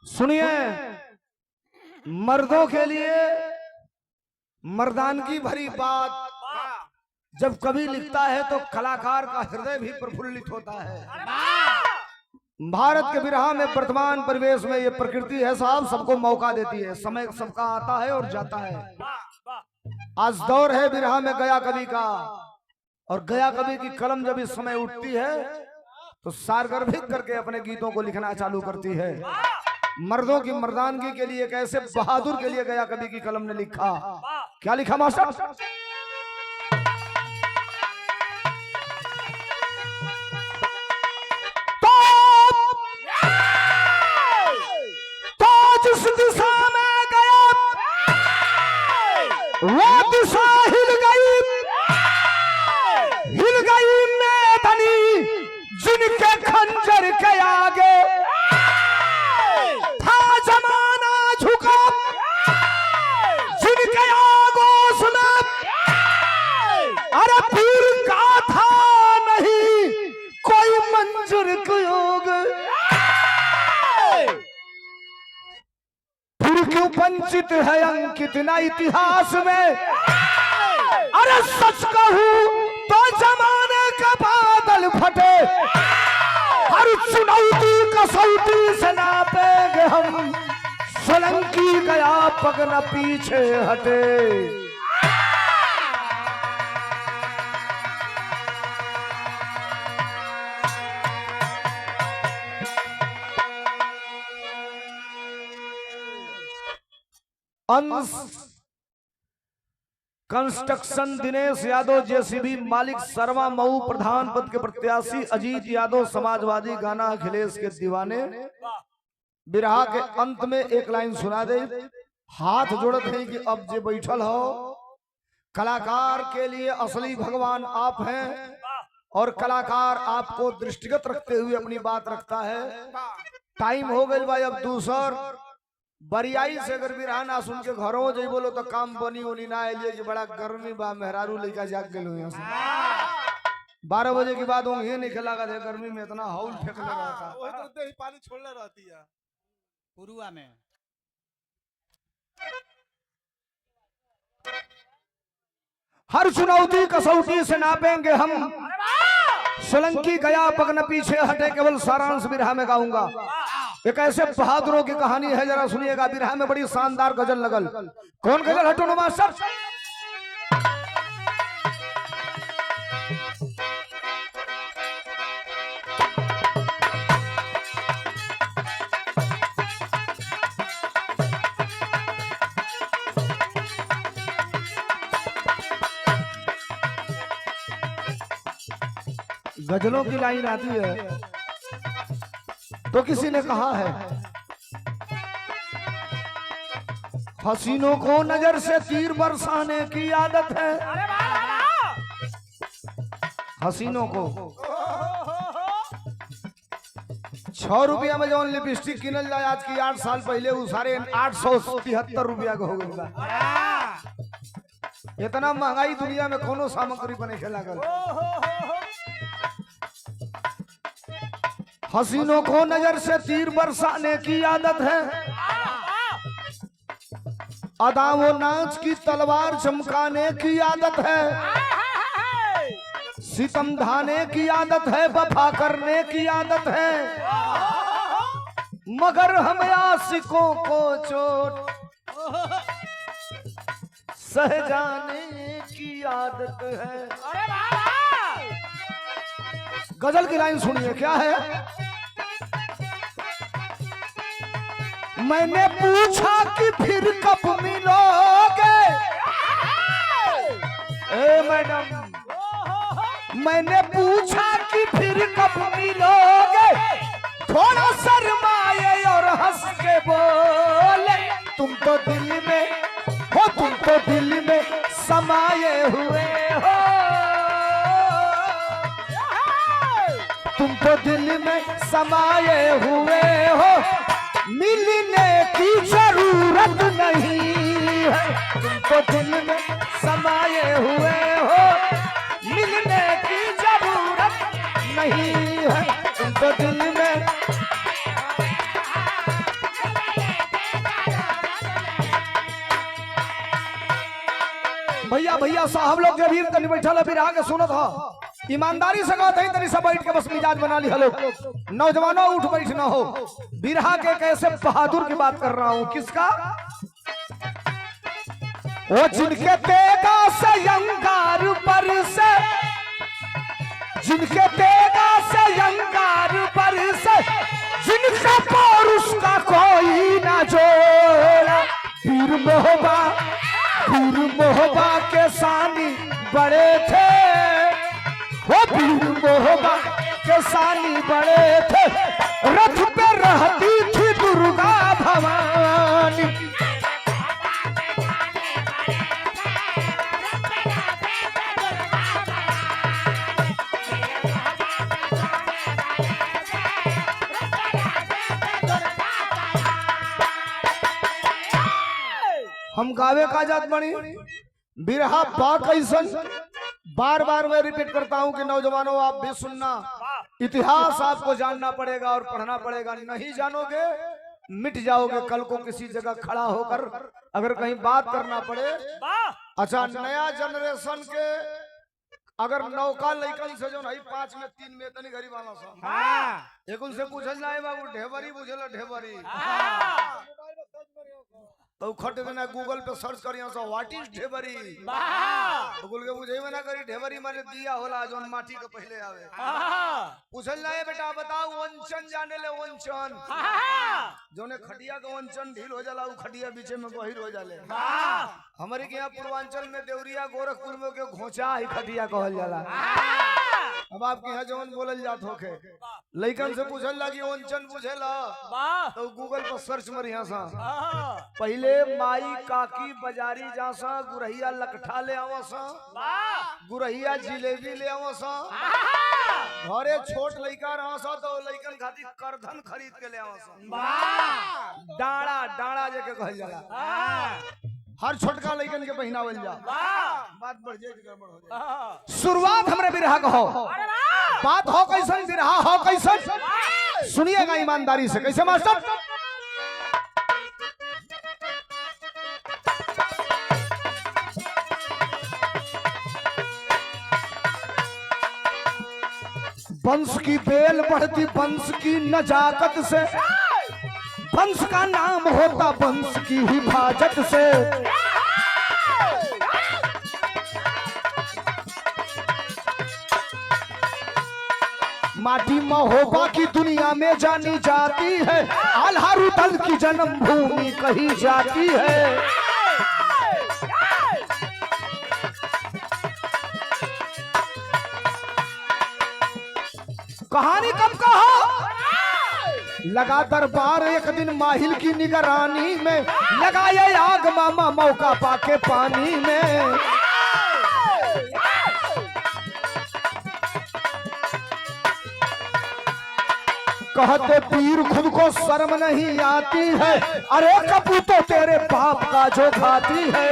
सुनिए, मर्दों के लिए मर्दानगी भरी बात जब कवि लिखता है तो कलाकार का हृदय भी प्रफुल्लित होता है। भारत के विरह में वर्तमान परिवेश में ये प्रकृति है साहब, सबको मौका देती है, समय सबका आता है और जाता है। आज दौर है विरह में गया कवि का, और गया कवि की कलम जब इस समय उठती है तो सारगर्भित करके अपने गीतों को लिखना चालू करती है। मर्दों की मर्दानगी के लिए, कैसे बहादुर के लिए गया कवि की कलम ने लिखा। क्या लिखा मास्टर? तो जिस दिशा में गया वो दिशा हिल गई मैदानी, जिनके खंजर के आगे था जमाना झुका, जिनके आगोश में अरे पीर का था नहीं कोई मंजर योग, फिर क्यों वंचित है अंकित न इतिहास में। अरे सच कहूं तो जमाने के बादल फटे, हर चुनौती कसौटी से नापेंगे हम, सोलंकी गया पग न पीछे हटे। अंश कंस्ट्रक्शन दिनेश यादव जेसीबी मालिक, शर्मा मऊ प्रधान पद के प्रत्याशी, अजीत यादव समाजवादी, गाना अखिलेश के दीवाने। बिरहा के अंत में एक लाइन सुना दे, हाथ जोड़त है कि अब जे बैठल हो, कलाकार के लिए असली भगवान आप हैं और कलाकार आपको दृष्टिगत रखते हुए अपनी बात रखता है। टाइम हो गई भाई, अब दूसर बरियाई से अगर बिरहा ना सुन के घरों जाई बोलो तो काम बनी होनी ना आइए कि बड़ा गर्मी बा, मेहरारू लइका जाग गेल हो। 12 बजे के बाद वहीं नहीं खेला गया, गर्मी में इतना हौल फेंक लगा था, वही तो दे पानी छोड़ले रहती है पुरुआ में। हर चुनौती कसौटी से नापेंगे हम, सोलंकी गया पग न पीछे हटे, केवल सारांश बिरहा में गाऊंगा। एक ऐसे बहादुरों की कहानी है, जरा सुनिएगा। बिरहा में बड़ी शानदार गजल लगल। कौन गजल? हटो मास्टर। गजलों की लाइन आती है तो किसी ने कहा है, हसीनों को नजर से तीर बरसाने की आदत है। हसीनों को 6 रुपया में जो लिपस्टिक किनल जाए आज की 8 साल पहले वो सारे 873 रुपया का हो गया। इतना महंगाई दुनिया में कोनो सामग्री बने के लागल। हसीनों को नजर से तीर बरसाने की आदत है, अदा वो नाच की तलवार चमकाने की आदत है, सितम ढाने की आदत है, वफा करने की आदत है, मगर हम आशिकों को चोट सह जाने की आदत है। गजल की लाइन सुनिए, क्या है? मैंने पूछा कि फिर कब मिलोगे ए मैडम, मैंने पूछा कि फिर कब मिलोगे, थोड़ा शर्माए और हंस के बोले, तुम तो दिल में हो, तुम तो दिल में समाये हुए हो, तुम तो दिल में समाये हुए हो, मिलने की जरूरत नहीं है, तुम तो दिल में समाये हुए हो, मिलने की जरूरत नहीं है, तुम तो दिल में भैया भैया साहब लोग जब भी तनी बैठल बिरहा के सुनत हो ईमानदारी से कहते हैं तनी सब बैठ के बस मिजाज बना ली हलो नौजवानों उठ बैठ ना हो बिरहा के कैसे बहादुर की बात कर रहा हूँ किसका वो जिनके तेगा से अंगार पर से जिनके तेगा से अंगार पर से जिनका पौरुष का कोई ना जोड़ा पीर मोहबा के सानी बड़े थे वो पीर मोहबा के सानी बड़े थे रथ पे रहती थी दुर्गा भवानी हम गावे का जात बनी बिरहा बा कैसन बार बार मैं रिपीट करता हूं कि नौजवानों आप भी सुनना इतिहास आपको जानना पड़ेगा और पढ़ना पड़ेगा नहीं जानोगे मिट जाओगे कल को किसी जगह खड़ा होकर अगर कहीं बात करना पड़े अच्छा नया जनरेशन के अगर नौका लइकन से जो नहीं 5 में 3 में तनी गरीब वाला सब एक उनसे पूछल जाए बाबू ढेबरी बुझेला ढेबरी तो खट देना गूगल पे सर्च करियो सो व्हाट इज ढेबरी गूगल के बुझे में ना करी ढेबरी माने दिया होला जोन माटी के पहले आवे पूछल जाए बेटा बताओ वंचन जाने ले वंचन जोने खटिया का वंचन ढील हो जाला उ खटिया बीचे में बहिर हो जाले हमारे के यहाँ पूर्वांचल में देवरिया गोरखपुर में के घोचा ही खटिया कहल जाला अब आपके यहाँ जवन बोलल जात होके लइकन से पूछल लगी वंचन बुझेला तो गूगल पर सर्च मर यहाँ सा पहले माई काकी बाजारी जासा गुरहिया लकठा ले आवसा गुरहिया जिलेबी ले आवसा घरे छोट लइका रहसा तो लइकन खातिर करधन खरीद के ले आवसा डाड़ा डाड़ा जेके कहल जाला हर छोटका लइकन के पहनावल जा बात बढ़ जाए गड़बड़ हो जाए शुरुआत हमरे बिरहा का हो बात हो कैसन बिरहा हो कैसन सुनिएगा ईमानदारी से कैसे मास्टर वंश की बेल बढ़ती वंश की नजाकत से वंश का नाम होता वंश की हिफाजत से माटी महोबा की दुनिया में जानी जाती है आल्हा रुदल की जन्म भूमि कही जाती है कहानी कब कहा लगा दरबार एक दिन माहिल की निगरानी में लगाए आग मामा मौका पाके पानी में कहते पीर खुद को शर्म नहीं आती है अरे कपू तो तेरे बाप का जो खाती है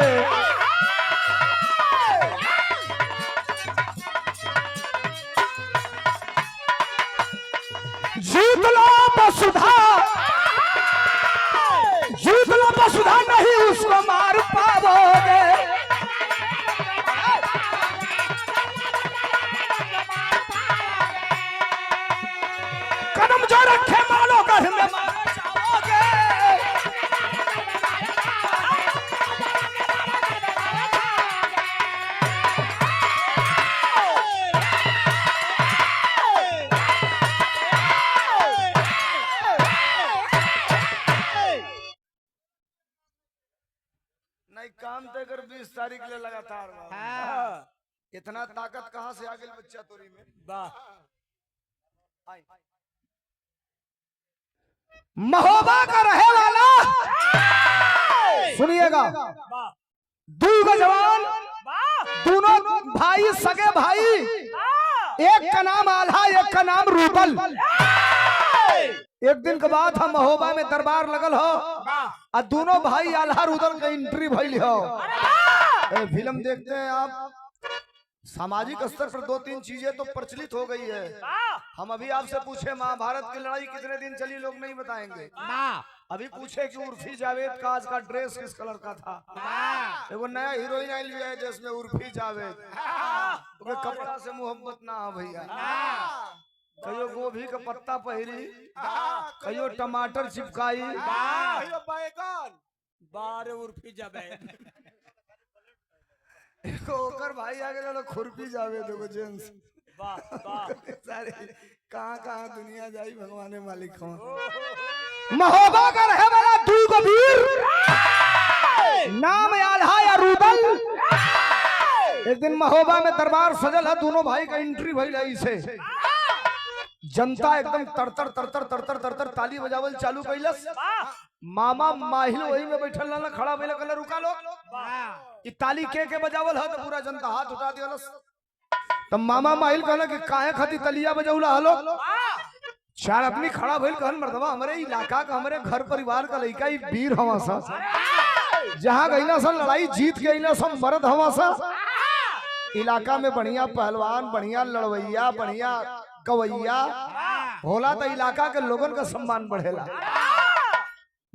जीत लो वसुधा नहीं उसको मार पाओगे कदम जो रखे मानो गढ़ में मारे जाओगे काम तो कर 20 तारीख ले लगातार इतना ताकत कहाँ से आ गई बच्चा तोरी में महोबा का रहे वाला सुनिएगा दो जवान दोनों भाई सगे भाई एक का नाम आल्हा एक का नाम रूपल एक दिन के बाद हम महोबा में दरबार लगल हो और दोनों भाई आल्हा रुदल का एंट्री भइल हो फिल्म देखते हैं आप सामाजिक स्तर पर दो तीन चीजें तो प्रचलित हो गई है। हम अभी आपसे पूछे महाभारत की लड़ाई कितने दिन चली, लोग नहीं बताएंगे। अभी पूछे कि उर्फी जावेद का आज का ड्रेस किस कलर का था, एगो नया हीरोइन आई है जिसमें उर्फी जावेद, तो कपड़ा से मोहब्बत ना हो भैया। कहियो गोभी का पत्ता पहिरी, कहियो टमाटर चिपकाई, बार उर्फी जावेद ओकर भाई आगे चलो खुरपी जावे देखो जेंट्स। वाह वाह सारे कहाँ दुनिया जाई भगवान मालिक हो। महोबा का रहे वाला दू को वीर नाम आल्हा या रूदल। एक दिन महोबा में दरबार सजल है, दोनों भाई का एंट्री भइल है। इसे जनता एकदम तरतर तरतर तरतर तरतर ताली बजावल चालू कैलस। मामा माहिल वही में बैठल ना खड़ा भइल, कहला रुका लो, ई ताली के बजावल है, तो पूरा जनता हाथ उठा दियलस। तब मामा माहिल कहला कि काहे खातिर तलिया बजाउला हलो। चार अपनी खड़ा भइल, कहन मर्दवा हमरे इलाका का, हमरे घर परिवार का लइका ई वीर हवा सा, जहां गइला सा लड़ाई जीत के अइला सब मर्द हवा सा। इलाका में बढ़िया पहलवान, बढ़िया लड़वैया, बढ़िया गवैया होला तो इलाका के लोगन का सम्मान बढ़ेला।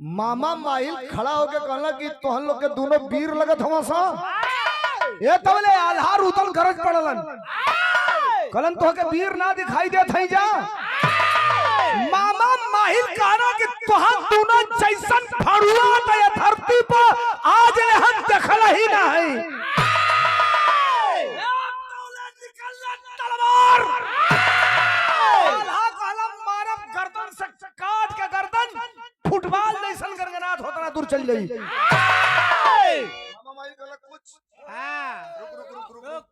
मामा माहिल खड़ा होके कहला कि तोहन लोग के दोनों वीर लगत हवा सा। ये तबले आल्हा रूदल गरज पड़लन, कहलन तो के वीर ना दिखाई देत हई जा। मामा माहिल कहना कि तोहन दोनों जैसन फड़ुआ त ये धरती पर आज ले हम देखल ही ना है। तलवार आल्हा कहला मारब गर्दन से काट के गर्दन फुटबॉल जैसन गरगनाट होता ना दूर चल गई। मामा माहिल कहला कुछ रुक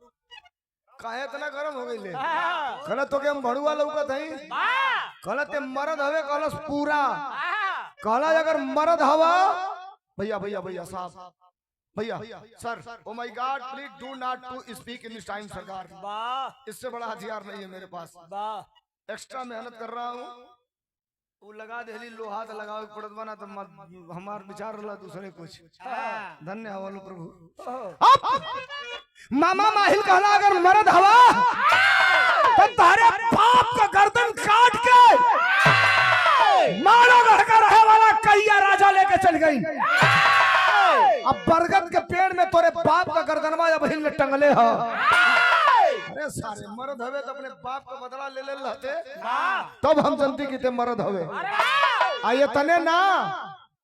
काहे इतना गरम हो गई ले। कहला तो के हम भड़ुआ लौकत हई, कहला ते मर्द हवे, कहलस पूरा। कहला अगर मर्द हवा भैया भैया भैया साहब भैया sir, oh my God please do not to speak in this time सरकार। वाह, इससे बड़ा हथियार नहीं है मेरे पास। वाह, एक्स्ट्रा मेहनत कर रहा हूँ। वो लगा देली लोहा तो लगाओ पड़त बना, तो हमार विचार रहा दूसरे कुछ। धन्य हवालो प्रभु। मामा माहिल कहला अगर मर्द हवा तो तारे बाप का गर्दन काट के मानो घर का रहे वाला कैया राजा लेके चल गई। अब बरगद के पेड़ में तोरे बाप का गर्दनवा या बहिन ने टंगले हो। अरे सारे मर्द हवे तो अपने बाप का बदला ले रहते, तब हम जनती की ते मर्द हवे। आये तने ना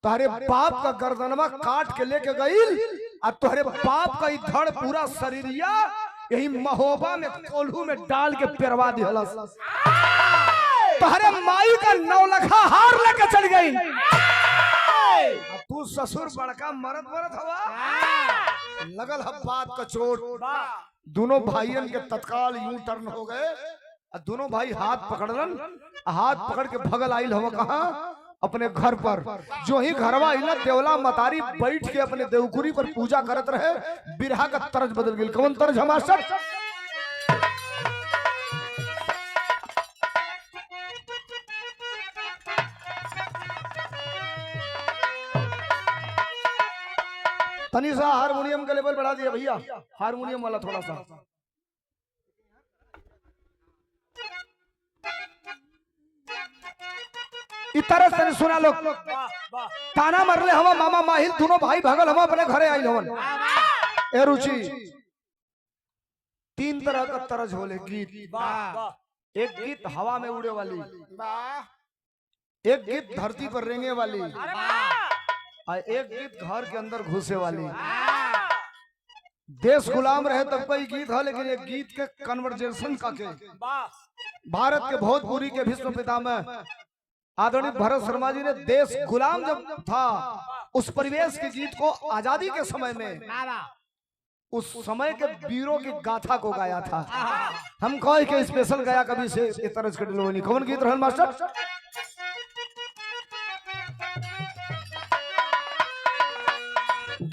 तारे बाप का गर्दनवा काट के लेके गईल, और तोहरे बाप का धड़ पूरा शरीरिया यही महोबा में कोल्हू में डाल के पेरवा दिहलस। तोहरे माई का नौलखा हार लेके चल गई। तू ससुर बड़का मर्द हवा। लगल है बात का चोट, दोनों भाइयों के तत्काल यूं टर्न हो गए। दोनों भाई हाथ पकड़लन, हाथ पकड़ के भगल आइल हवा कहां, अपने घर पर। जो ही घरवा आइला देवला मतारी बैठ के अपने देवकुरी पर पूजा करत रहे। बिरहा का तर्ज बदल गई। कौन तर्ज है मास्टर? तनी सा हारमोनियम का लेवल बढ़ा दिया भैया, हारमोनियम वाला थोड़ा सा। इस तरह से सुना लोग ताना मरले हवा मामा माहिल, दोनों भाई भगल हवा अपने घरे आइल हवन। ए रुचि तीन तरह का तरज होले गीत। एक गीत हवा में उड़े वाली, एक गीत धरती पर रेंगे वाली, और एक गीत घर के अंदर घुसे वाली। देश गुलाम रहे तब कोई गीत है, लेकिन एक गीत के कन्वर्जेशन का के भारत के भोजपुरी के भीष्म पितामह आदरणीय भरत शर्मा जी ने देश गुलाम जब था उस परिवेश के गीत को आजादी के समय में उस समय के वीरों की गाथा को गाया था। हम कहे के स्पेशल गाया कभी से इस तरह के डिलोनी। कौन गीत रहल मास्टर?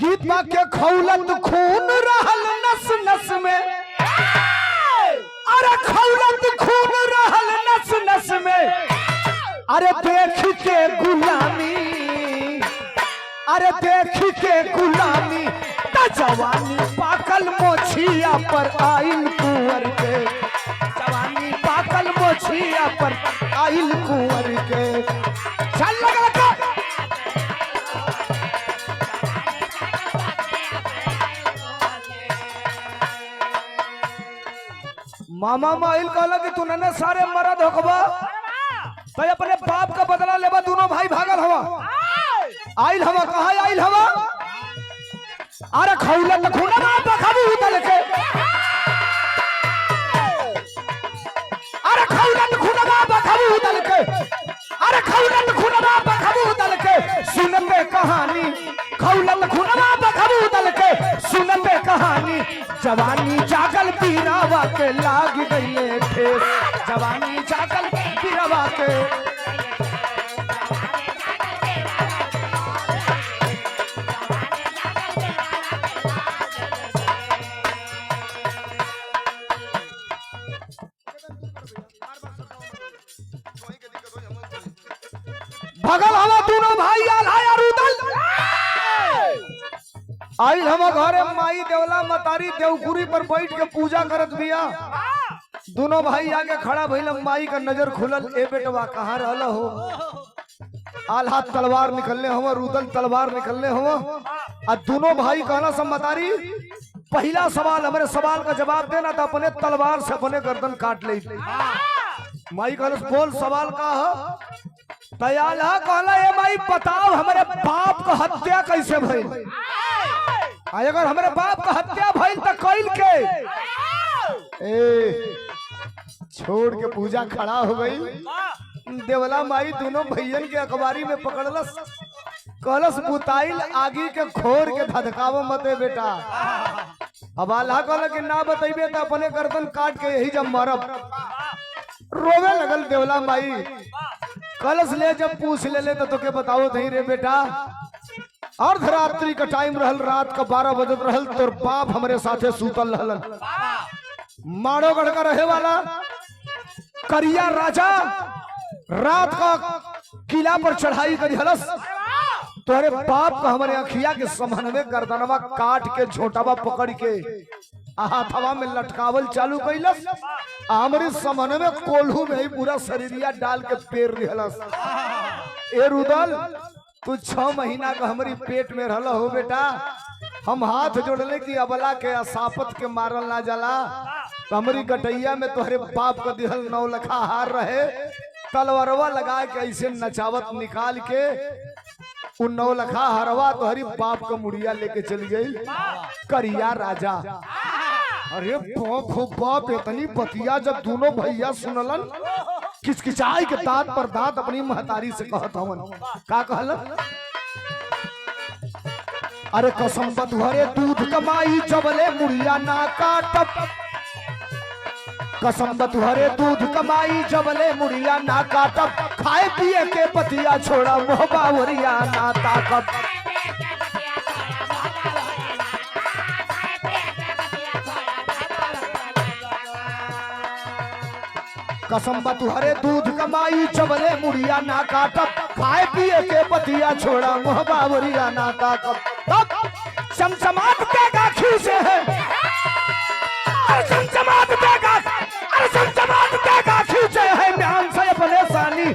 गीत में के खौलत खून रहल नस नस में, अरे खौलत खून रहल नस नस में, अरे देख के गुलामी, अरे देख के गुलामी जवानी पाकल मोछिया पर आइल कुंवर के, जवानी पाकल मोछिया पर आइल कुंवर के। चल लगा मामा माइल कहला कि तू नने सारे मरद होकबा तो अपने बाप का बदला लेबा। दोनों भाई भागल हवा, आइल हवा कहा आइल हवा। अरे खौलत खुनवा बखबू उतल के, अरे खौलत खुनवा बखबू उतल के, अरे खौलत खुनवा बखबू उतल के। सुनते कहानी खौलत खुनवा बखबू उतल के, सुनते कहानी। जवानी जागल पीरावा के लाग गईले ठेस, जवानी जागल पीरावा के। भगल हवा दोनों भाई आया रुदल आइल हम घरे। माई देवला मतारी देवकुरी पर बैठ के पूजा करत बिया। दोनों भाई आके खड़ा भइल। माई का नजर खुलल, ए बेटवा कहाँ रहल हो? आल्हा तलवार निकलने हो, रुदल तलवार निकलने हो। और दोनों भाई कहना सब मतारी पहला सवाल हमारे सवाल का जवाब देना था, अपने तलवार से अपने गर्दन काट ले। माई कहना बोल सवाल का है? तयाला कहला ए माई बताओ हमारे बाप का हत्या कैसे भइल? अगर हमारे बाप का हत्या भइल तो कइल के? ए छोड़ के पूजा खड़ा हो गई। देवला माई दोनों भैयन के अखबारी में पकड़लस, कहलस बुताइल आगी के खोर के धधकाव मते बेटा। अब आल्हा कहला कि ना बतइबे तो अपने गर्दन काट के यही जब मरब। रोवे लगल देवला माई। कलश ले जब पूछ ले तो के बताओ नहीं रे बेटा। अर्धरात्रि का टाइम रहल, रात का 12 बजत रहल। तोर बाप हमारे साथे सूतल रहलन। माड़ोगढ़ का रहे वाला करिया राजा रात का किला पर चढ़ाई करी हलस। तोहरे बाप का हमारे अखिया के समनवे गर्दनवा काट के झोटावा पकड़ के हाथवा में लटकावल चालू कैलस। हमारे समनवे कोल्हू में ही पूरा शरीरिया डाल के पेर रहलस। ए रुदल तू 6 महीना का हमारी पेट में रहल हो बेटा। हम हाथ जोड़ले कि अबला के असापत के मारल ना जाला। तो हमारी गटैया में तोहरे बाप का दिहल 9 लखा हार रहे। तलवारवा लगा के ऐसे नचावत निकाल के उ 9 लखा हरवा तोहरी बाप का मुड़िया लेके चली गई करिया राजा। अरे बाप हो बाप, इतनी बतिया जब दोनों भैया सुनलन किचकिचाई के दांत पर दांत अपनी महतारी से कहत हवन। का कहलन? अरे कसम बतुहरे दूध कमाई जबले मुड़िया ना काटब, कसम बतुहरे दूध कमाई जबले मुड़िया ना काटब। खाए पिए के पतिया छोड़ा मोह बावरिया ना ताकब। कसम बतुहरे दूध कमाई जबले मुड़िया ना काटब। खाए पिए के पतिया छोड़ा मोह बावरिया ना ताकब। तब चमचमात देगा खींचे है, अरे चमचमात देगा, अरे चमचमात देगा खींचे है म्यान से अपने सानी।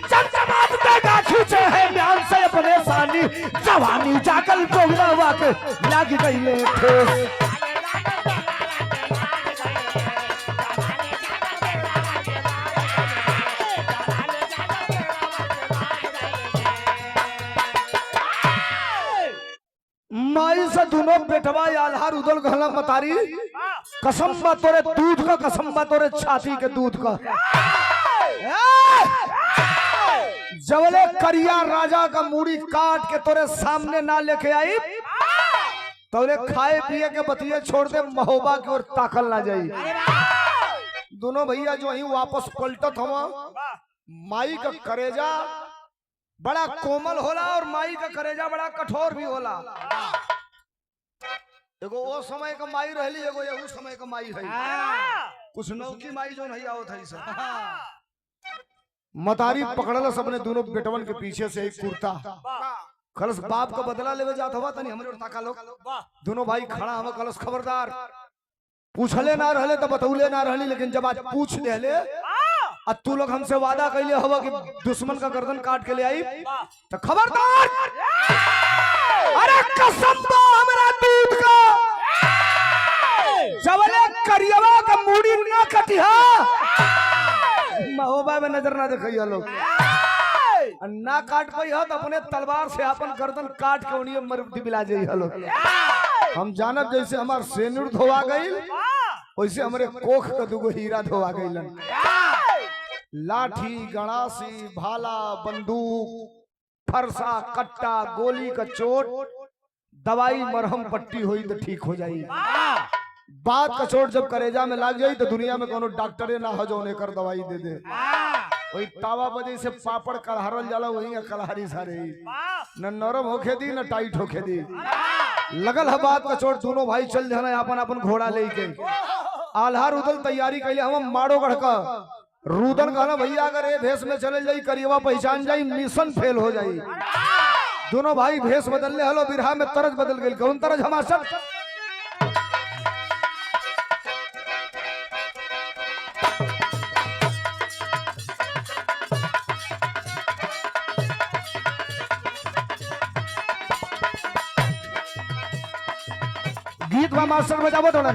चमचमात देगा खींचे है म्यान से अपने सानी। जवानी जागल जोगलावा के लाग गईले ठेस। माई से दोनों बेटवा आल्हा रुदल कहला मतारी कसम बा तोरे दूध का, कसम बा तोरे छाती के दूध का। जबले करिया राजा का मूड़ी काट के तोरे सामने ना लेके आई तोरे खाए पिए के बतिये छोड़ दे, महोबा की ओर ताकल ना जाई। दोनों भैया जो ही वापस पलटत हवा। माई का करेजा बड़ा कोमल होला और माई का करेजा बड़ा कठोर भी होला। एगो वो समय का माई रहली, एगो ये समय का माई है। कुछ नौकी माई जो नहीं आवत है सब। मतारी पकड़ल अपने दोनों बेटवन के पीछे से एक कुर्ता कलश बाप का बदला लेवे जात हवा तनी हमरे ताका लोग दोनों भाई खड़ा हवा कलश खबरदार पूछले ना रहले तो बतौले ना रहली लेकिन जब आज पूछ लेले अब तू लोग हमसे वादा कैले हवा कि दुश्मन का गर्दन काट के ले आई तो खबरदार अरे कसम दो हमरा दूध का जबले करियवा का मूड़ी ना कटिहा महोबा में नजर ना देखिए लोग ना काट पाई हो तो अपने तलवार से अपन गर्दन काट के उन्हीं मर दिबिला जाई हलो हम जानब जैसे हमार सेनुर धोवा गईल वैसे हमरे कोख का दुगो हीरा धोवा गईलन लाठी गणासी भाला बंदूक फरसा कट्टा गोली का चोट दवाई मरहम पट्टी हुई तो ठीक हो जाई बात का चोट जब करेजा में लाग जाई तो दुनिया में कोनो डॉक्टरे ना हो जो कर दवाई दे दे वही तावा बजे से पापड़ कलहरल जाला वही कलहारी सारे न नरम होके दी न टाइट होके दी लगल है बात का चोट दोनों भाई चल जाना अपन अपन घोड़ा लेके आल्हा रुदल तैयारी कैले हम माड़ो गढ़ का रुदल कहना भैया अगर ये भेष में चले जाई करियवा पहचान जाई मिशन फेल हो जाई दोनों भाई भेष बदलने हलो बिरहा में तरज बदल गई कौन तरज हमार सब गीत वा मास्टर बजाबो थोड़ा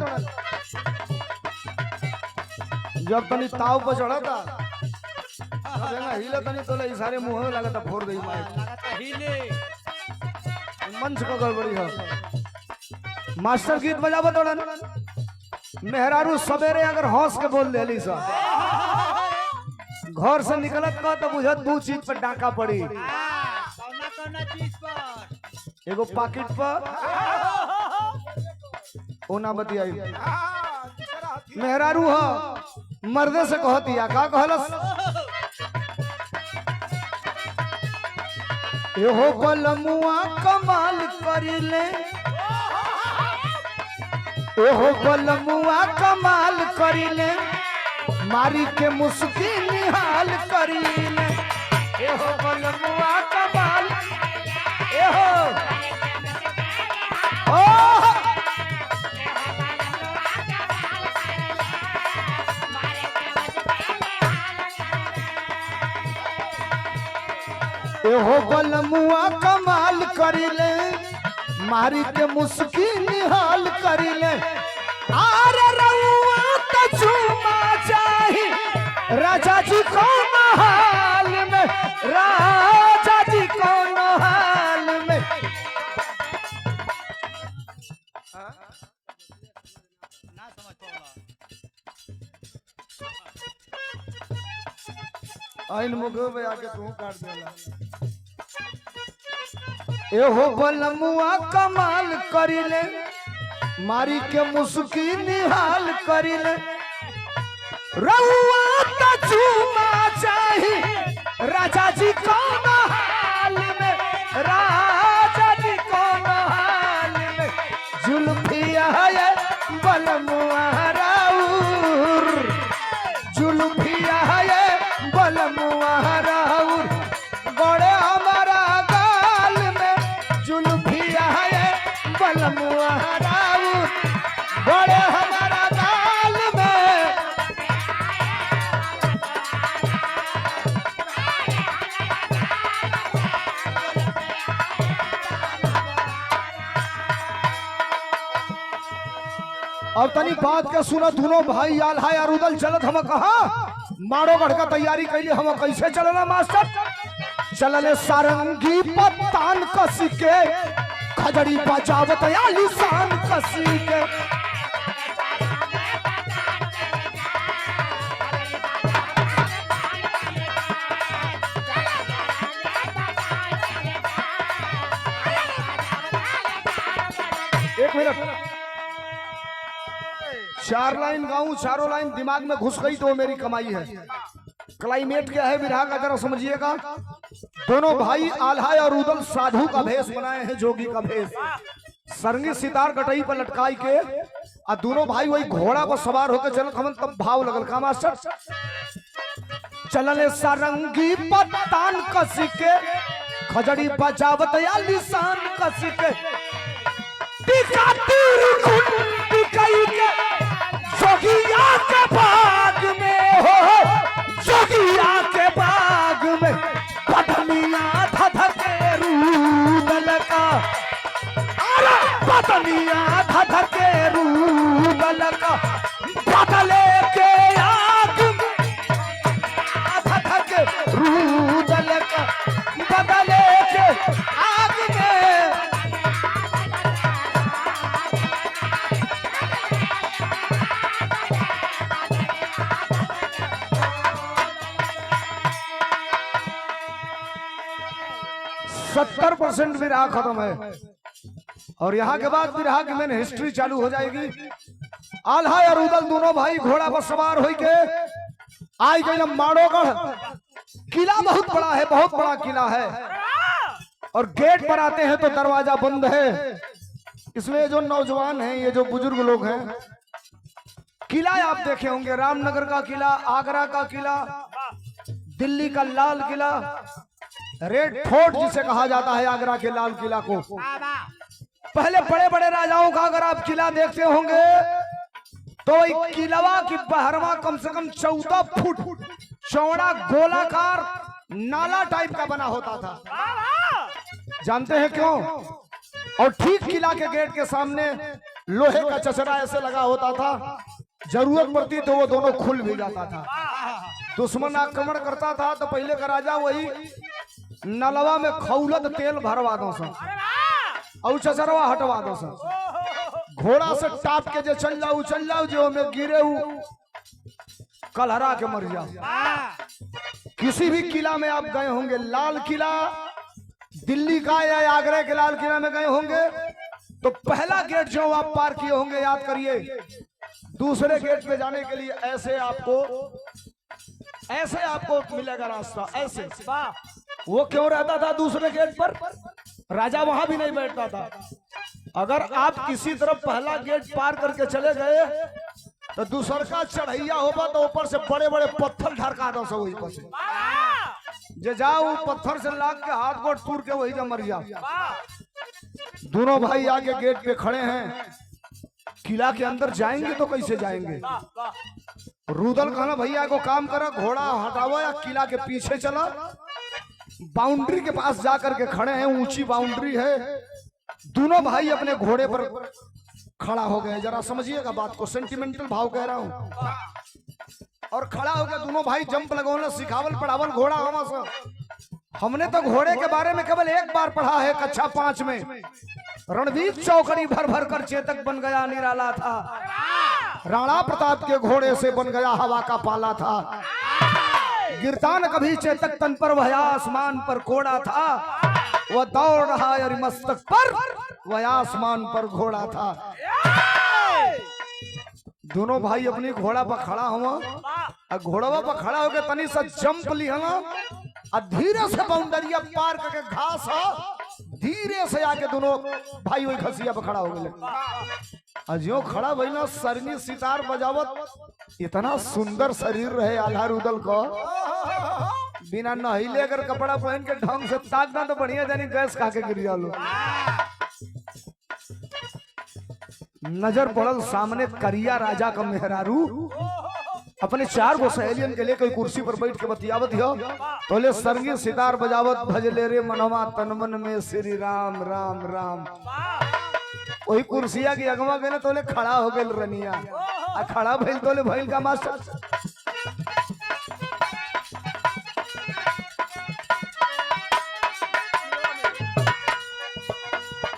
जब तनी ताव पर चढ़ा था हिले तनी तो इशारे मुंह में लगा था फोड़ गई माइक मंच को गड़बड़ी है मास्टर गीत बजाबो थोड़ा मेहरारू सवेरे अगर हौस के बोल देली सा घर से निकलत का तो बुझत दो चीज पर डाका पड़ी एगो पाकिट पर ओना बतियाई मेहरारू हो मर्दे से कहती या का कहलस एहो बलमुआ कमाल करिले एहो बलमुआ कमाल करिले मारी के मुस्की निहाल करिले एहो बलमुआ कमाल एहो ओ एहो बलमुआ कमाल करिले मारी के मुस्की निहाल करिले आरे रउआ त झूमा चाही राजा जी कौन हाल में राजा जी कौन हाल में ना समझ पाऊंगा आइन मुगो पे आके तू काट देला एहो बलमुआ कमाल करिले मारी के मुस्की निहाल करिले रउआ त झूमा चाही राजा जी कौन हाल में राजा जी कौन हाल में जुल्फिया है बलमुआ राउर जुल्फिया है बलमुआ राउर बड़े हमारा गाल में जुल्फिया है बलमुआ राउर बड़े हमारा गाल में अब तनी बात के सुनो दोनों भाई आल है अरुदल चलत हम कहा मारो गढ़ का तैयारी कैली हम कैसे चलना मास्टर चलने सारंगी पतान कस के खजड़ी बजावत आलिशान कस के एक मिनट चार लाइन गाऊं चारों लाइन दिमाग में घुस गई तो मेरी कमाई है क्लाइमेट क्या है विरहा का जरा समझिएगा दोनों भाई आल्हा और उदल साधु का भेष बनाए हैं जोगी का भेष सरंगी सितार कटई पर लटकाई के और दोनों भाई वही घोड़ा पर सवार होकर चलत हमन तब भाव लगल का मास्टर चलने सारंगी पतान कस के खजड़ी बजावत या लिसान कस के टिका तीर कुंड कई के जोगिया के बाग में हो जोगिया के बाग में पटनिया धधके रूदल का अरे पटनिया धधके रूदल का बदले के आग में धधके रूदल का बदले के आग में सत्तर % विरहा खत्म है और यहाँ के बाद विरहा की मेन हिस्ट्री चालू हो जाएगी। आल्हा और उदल दोनों भाई घोड़ा पर सवार हो के आई गई माड़ोगढ़। किला बहुत बड़ा है, बहुत बड़ा किला है और गेट पर आते हैं तो दरवाजा बंद है। इसमें जो नौजवान हैं, ये जो बुजुर्ग लोग हैं, किला आप देखे होंगे, रामनगर का किला, आगरा का किला, दिल्ली का लाल किला, रेड फोर्ट जिसे कहा जाता है आगरा के लाल किला को। पहले बड़े बड़े राजाओं का अगर आप किला देखते होंगे तो वही किलावा की बहरवा कम से कम 14 फुट चौड़ा गोलाकार नाला टाइप का बना होता था। जानते हैं क्यों? और ठीक किला के गेट के सामने लोहे का चचरा ऐसे लगा होता था, जरूरत पड़ती तो वो दोनों खुल भी जाता था। दुश्मन आक्रमण करता था तो पहले का राजा वही नलवा में खौलत तेल भरवा दो सा और चचरवा हटवा दो सा, घोड़ा से टाप के जो चल जाओ जो में गिरे कलहरा के मर जाओ। किसी भी किला में आप गए होंगे, लाल किला दिल्ली का या आगरा के लाल किला में गए होंगे तो पहला गेट जो आप पार किए होंगे, याद करिए, दूसरे गेट पे जाने के लिए ऐसे आपको मिलेगा रास्ता, ऐसे। वो क्यों रहता था दूसरे गेट पर? राजा वहां भी नहीं बैठता था। अगर आप किसी तरफ पहला गेट पार करके चले गए तो दूसर का चढ़ैया होगा तो ऊपर से बड़े बड़े पत्थर ढरका दो सब वही पर से जे जाओ पत्थर से लाग के हाथ गोड़ टूट के वही जा मर जा। दोनों भाई आगे गेट पे खड़े हैं, किला के अंदर जाएंगे तो कैसे जाएंगे? रुदल कहना भैया को काम करा, घोड़ा हटावा या किला के पीछे चला। बाउंड्री के पास जाकर के खड़े हैं, ऊंची बाउंड्री है। दोनों भाई अपने घोड़े पर खड़ा हो गए। जरा समझिएगा बात को, सेंटिमेंटल भाव कह रहा हूं। और खड़ा हो गया दोनों भाई, जंप लगौने, सिखावल पढ़ावल घोड़ा हवा सा। हमने तो घोड़े के बारे में केवल एक बार पढ़ा है, कक्षा 5 में। रणवीर चौकड़ी भर भर कर चेतक बन गया निराला था, राणा प्रताप के घोड़े से बन गया हवा का पाला था। गिरता न कभी चेतक तन पर, वह आसमान पर घोड़ा था। वह दौड़ रहा यार मस्तक पर, वह आसमान पर घोड़ा था। दोनों भाई अपनी घोड़ा पर खड़ा हुआ, घोड़वा पर खड़ा होकर तनी सा जंप लिया, धीरे से बाउंडरिया पार करके घास धीरे से आके दोनों भाई वही खसिया पर खड़ा हो गए। अजियो खड़ा भाई ना, सरनी सितार बजावत, इतना सुंदर शरीर रहे आल्हा रुदल को। बिना नहिले अगर कपड़ा पहन के ढंग से ताकना तो बढ़िया जानी गैस खा के गिर जालो। नजर पड़ल सामने करिया राजा का मेहरारू अपने 4 गो सहेलियन के लिए कोई कुर्सी पर बैठ के बतियावत हो। तोले सरंगी सितार बजावत, भजले रे मनवा तन मन में श्री राम राम राम। वही कुर्सिया की अगवा गए तोले खड़ा हो गए रनिया, खड़ा भइल तोले भइल का मास्टर।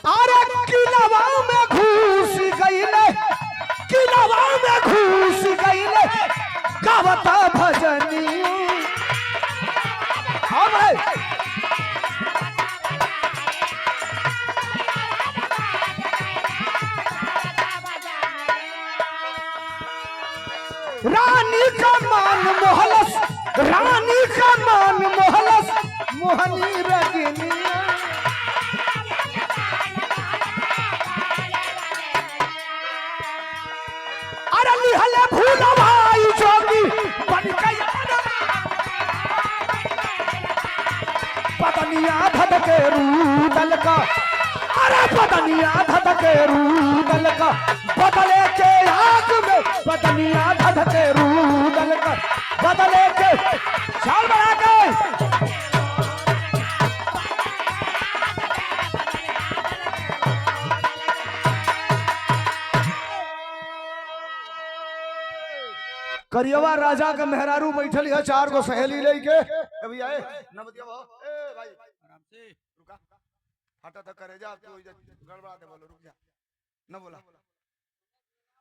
अरे किलावा में घुस गईले, किलावा में घुस गईले, गावता भजनी। हाँ भाई, रानी का मान मोहलस, रानी का मान मोहलस, मोहनी रजनी। अरे लिहले भूल भाई जोगी बन गया, पतनिया धधक रूदल का, अरे बदनिया धधके रूदल का, बदले के आग में बदनिया धधके रूदल का, बदले के चाल बना के करियवा राजा के मेहरारू बैठल है, 4 गो सहेली लेके अभी आए न बतिया ए भाई आराम से रुका हटा तो करे जा तू गड़बड़ा दे, बोलो रुक जा न बोला।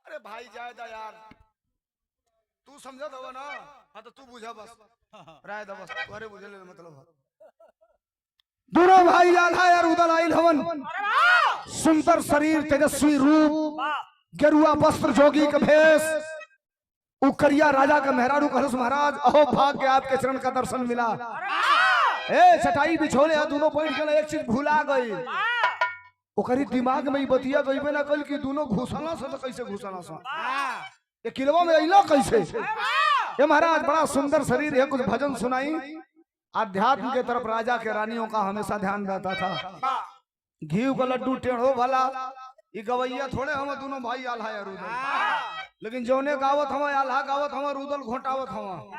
अरे भाई जाए दा यार, तू समझत हो ना, हाँ तो तू बुझा बस राय दा बस, तुम्हारे बुझे ले मतलब दोनों भाई आल्हा यार उदल आइल हवन, सुंदर शरीर तेजस्वी रूप गेरुआ वस्त्र जोगी का भेष, उकरिया राजा का मेहरारू कहलस महाराज अहो भाग्य आपके चरण का दर्शन मिला। ए चटाई बिछोले दोनों बैठ गए, एक चीज भूला गई, ओकरी दिमाग में बतिया गई ना कल कि दोनों घुसला से तो कैसे घुसला सा ये किलवा में अइला कैसे। ये महाराज बड़ा सुंदर शरीर है, कुछ भजन सुनाई। आध्यात्म के तरफ राजा के रानियों का हमेशा ध्यान रहता था। घी का लड्डू टेढ़ो भला, ये गवैया थोड़े हम दोनों भाई आल्हा या रूदल, लेकिन जौने गावत हम आल्हा गावत हम रूदल घोटावत हम।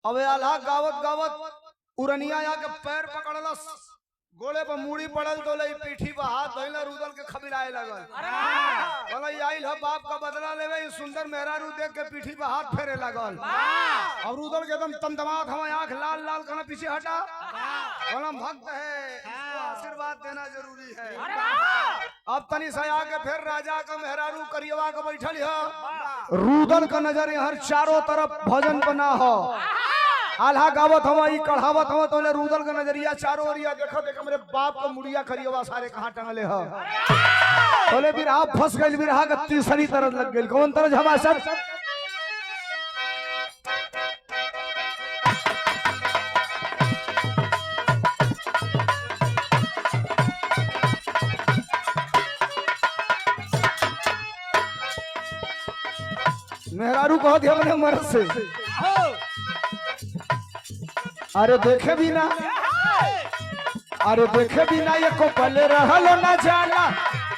अब आल्हा गावत गावत उरनिया आके पैर पकड़लस, गोले पर मूड़ी पड़ल तो ले पीठी पर हाथ धइला, रूदल के खबिलाए लगल। बोला आइल ह बाप का बदला लेवे, सुंदर मेहरारू देख के पीठी पर हाथ फेरे लगल। और रूदल के एकदम तमतमात हम, आंख लाल लाल करना, पीछे हटा, बोला भक्त है, इसको आशीर्वाद देना जरूरी है। अब तनी से आके फिर राजा का मेहरारू करियवा का बैठल है, रूदल का नजर यहाँ चारों तरफ भजन बना हो, आल्हा गावत हवा ई कढ़ावत हवा, तो रूदल का नजरिया चारों ओरिया देखो देखो मेरे बाप का मुड़िया करियवा सारे कहाँ टंगले हो। बोले बिरहा फंस गई, बिरहा का तीसरी तरफ लग गई। कौन तरफ हमारा सब मेहरारू कहो दिया मैंने मर्द से, अरे देखे भी ना, अरे देखे भी ना, ये को पल रहलो ना जाना,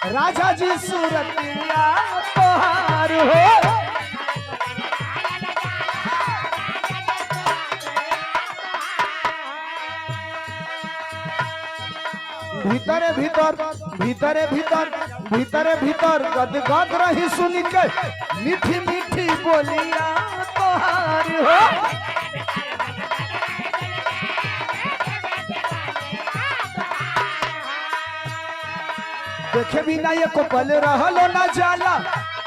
राजा जी सूरतिया तोहार हो। भीतरे भीतर भीतरे भीतर भीतरे भीतर गद गद रही सुन के, मीठी मीठी बोलिया तोहार हो। देखे भी ना ये को पल रहलो ना जाला,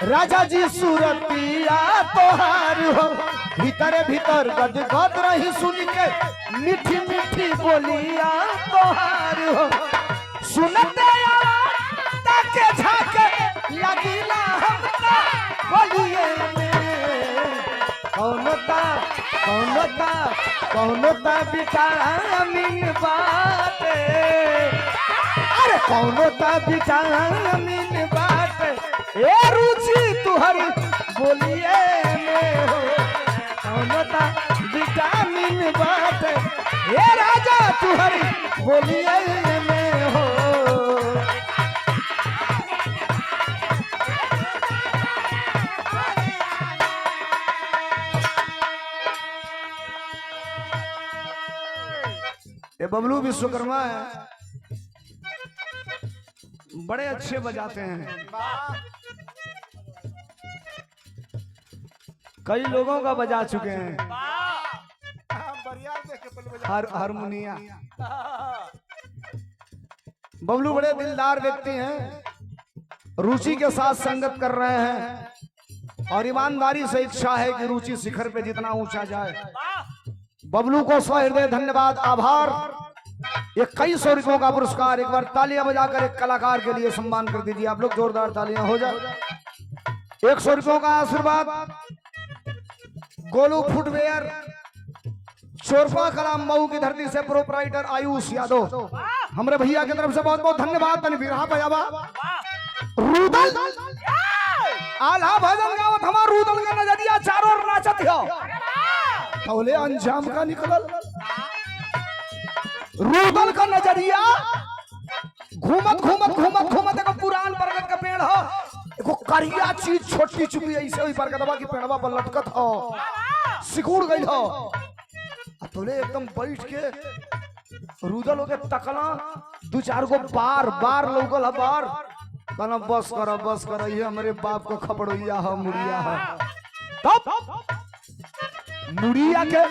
राजा जी सूरतिया तोहार हो। भीतरे भीतर गद गद रही सुन के, मीठी मीठी बोलिया तोहार हो। सुनते ताके झाके लगिला हमका बोलिए में, कौनोता कौनोता कौनोता विटामिन बाटे, अरे कौनोता विटामिन बाटे, ए रुचि तुहरी बोलिए में हो, कौनोता विटामिन बाटे, ए राजा तुहरी बोलिए में हो। ये बबलू विश्वकर्मा है, बड़े अच्छे बजाते हैं, कई लोगों का बजा चुके हैं हारमोनिया। बबलू बड़े दिलदार व्यक्ति हैं, रुचि के साथ संगत कर रहे हैं और ईमानदारी से इच्छा है कि रुचि शिखर पे जितना ऊंचा जाए। बबलू को सहृदय धन्यवाद, आभार। ये कई सौ रुपयों का पुरस्कार, एक बार तालियां बजाकर एक कलाकार के लिए सम्मान कर दीजिए आप लोग, जोरदार तालियां हो जाए। 100 रुपयों का आशीर्वाद गोलू फुटवेयर, चोरपा कलाम मऊ की धरती से प्रोपराइटर आयुष यादव, हमारे भैया की तरफ से बहुत बहुत धन्यवाद। रूदल आल्हा भजन गावत हमार रूदल का नजरिया चारों ओर नाचत हो, तौले अंजाम का निकलल रुदल का नजरिया घूमत घूमत घूमत घूमत एगो पुरान बरगद का पेड़ हो, एगो करिया चीज छोटी चुकी ऐसे हुई बरगदवा की पेड़वा पर लटकत हो, सिकुड़ गई हो। तोले एकदम बैठ के रुदल होके तकला, दो चार गो बार बार लौकल है बार, कहना बस कर ये हमारे बाप को खपड़ोइया है मुड़िया है। तब मुड़िया के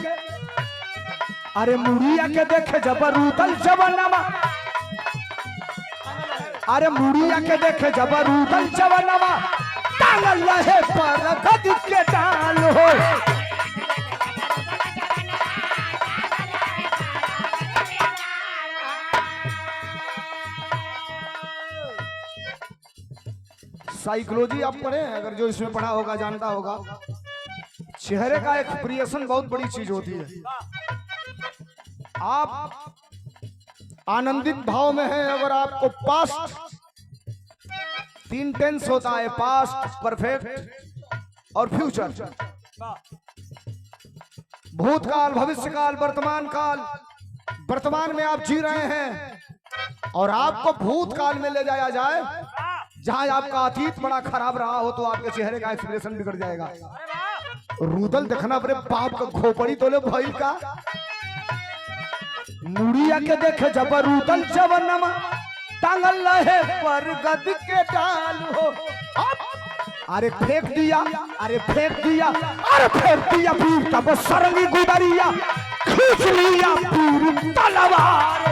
अरे मुड़िया के देखे जब रुदल जवानमा, अरे मुड़िया के देखे जब रुदल जवानमा, टांगल रहे बरगद के डाल हो। साइकोलॉजी आप पढ़े हैं, अगर जो इसमें पढ़ा होगा जानता होगा, चेहरे का एक्सप्रेशन बहुत बड़ी चीज होती है। आप आनंदित भाव में हैं, अगर आपको पास्ट 3 टेंस होता है, पास्ट, परफेक्ट और फ्यूचर, भूतकाल, भविष्यकाल, वर्तमान काल। वर्तमान में आप जी रहे हैं और आपको भूतकाल में ले जाया जाए जहां आपका अतीत बड़ा खराब रहा हो, तो आपके चेहरे का एक्सप्रेशन बिगड़ जाएगा। रुदल देखना अपने बाप का खोपड़ी तोले भाई का, मुड़िया के देखे जब रुदल जवानमा, टांगल रहे बरगद के डाल हो। अरे फेंक दिया, अरे फेंक दिया, अरे फेंक दिया पीर तब सरंगी गुदरिया, खींच लिया पीर तलवार।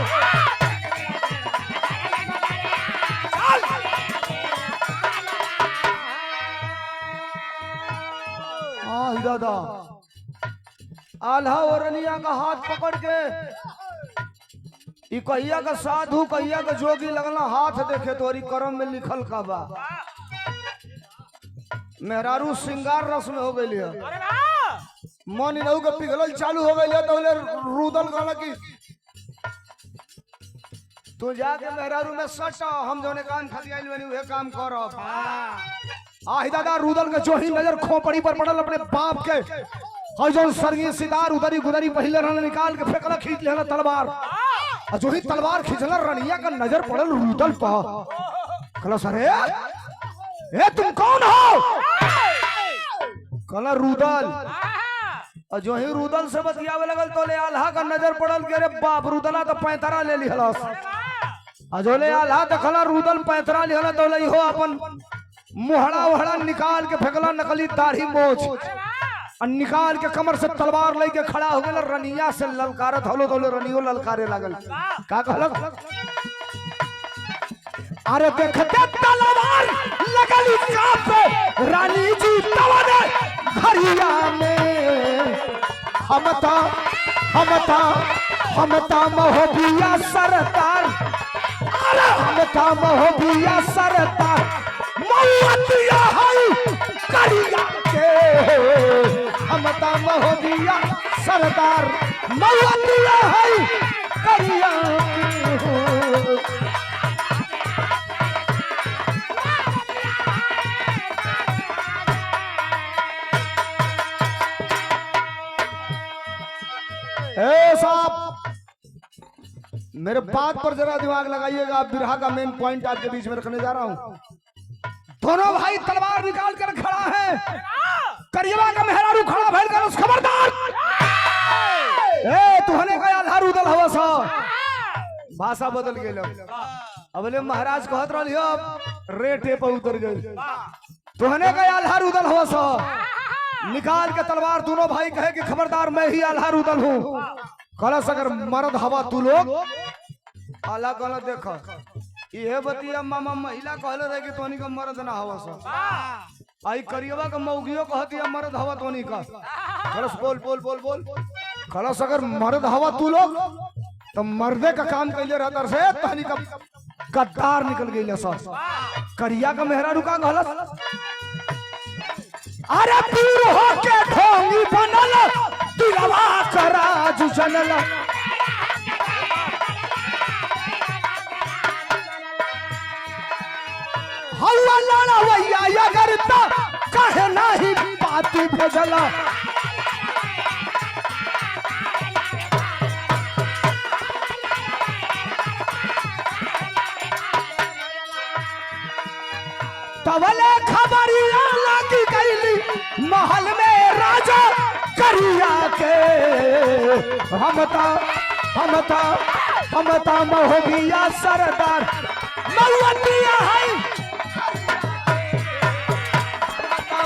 दादा आल्हा औरनिया का हाथ पकड़ के, कहिया का साधु कहिया का जोगी लगना, हाथ देखे तोरी करम में लिखल का बा। मेहरारू श्रृंगार रस में हो गई है, मन इनहू के पिघलल चालू हो गई, तो रुदल कहला कि तू जाके मेहरारू में सट, हम जोने काम खाती आइल बनी उहे काम करब। आही दादा रुदल के जो ही नजर खोपड़ी पर पड़ल अपने बाप के, और जो सरगी सिदार उदरी गुदरी पहले रहने निकाल के फेंकला, खींच लेना तलवार, और जो ही तलवार खींचला रनिया का नजर पड़ल रुदल पर। कहला सरे ए तुम कौन हो? कहला रुदल। और जो ही रुदल से बतियावे लगल तो ले आल्हा का नजर पड़ल के, अरे बाप रुदला तो पैंतरा ले लिहलस। और जो ले आल्हा देखला रुदल पैंतरा लिहला, तो ले हो अपन मुहड़ा उहड़ा निकाल के फेंकला, नकली दाढ़ी मोछ, और निकाल के कमर से तलवार लेके खड़ा हो गया, रनिया से ललकारत हलो, तो रनियो ललकारे लगल। का कहलक? अरे देखते तलवार लगली कांपे, रानी जी तवने घरिया में, हमता महोबिया सरदार, अरे हमता महोबिया सरदार, मौतिया है करिया के, हमता महोबिया सरदार, मौतिया है करिया के। साहब मेरे बात पर जरा दिमाग लगाइएगा, आप बिरहा का मेन पॉइंट आपके बीच में रखने जा रहा हूं। दोनों भाई तलवार निकाल कर खड़ा है, करियवा का मेहरारू खड़ा भइल कर, उस खबरदार ए तुहने का आल्हा रुदल हवा सा। भाषा बदल गेल, अबले महाराज कहत रहलियो, अब रेटे पे उतर गए। तुहने का आल्हा रुदल हवा सा, निकाल के तलवार दोनों भाई कहे कि खबरदार मैं ही आल्हा रुदल हूँ। कलश अगर मर्द हवा तू लोग आला कल देख, ये बतिया मामा महिला कहले रहे कि तोनी का मर्द ना हवा सा, आई करियवा का मौगियो कहती है मर्द हवा तोनी का। कलश बोल बोल बोल बोल, कलश अगर मर्द हवा तू लोग तो मर्दे का काम कैले रहता से तहनी का गद्दार निकल गई सा। करिया का मेहरा रुका कहलस, अरे पीर होके ढोंगी बनल, दिलवा का राज जनल, हवा लड़वैया अगर तो कहे नहीं बात भेजल। तवले खबरिया लागी गईली महल में राजा करिया के हमता महोबिया सरदार महुअतिया है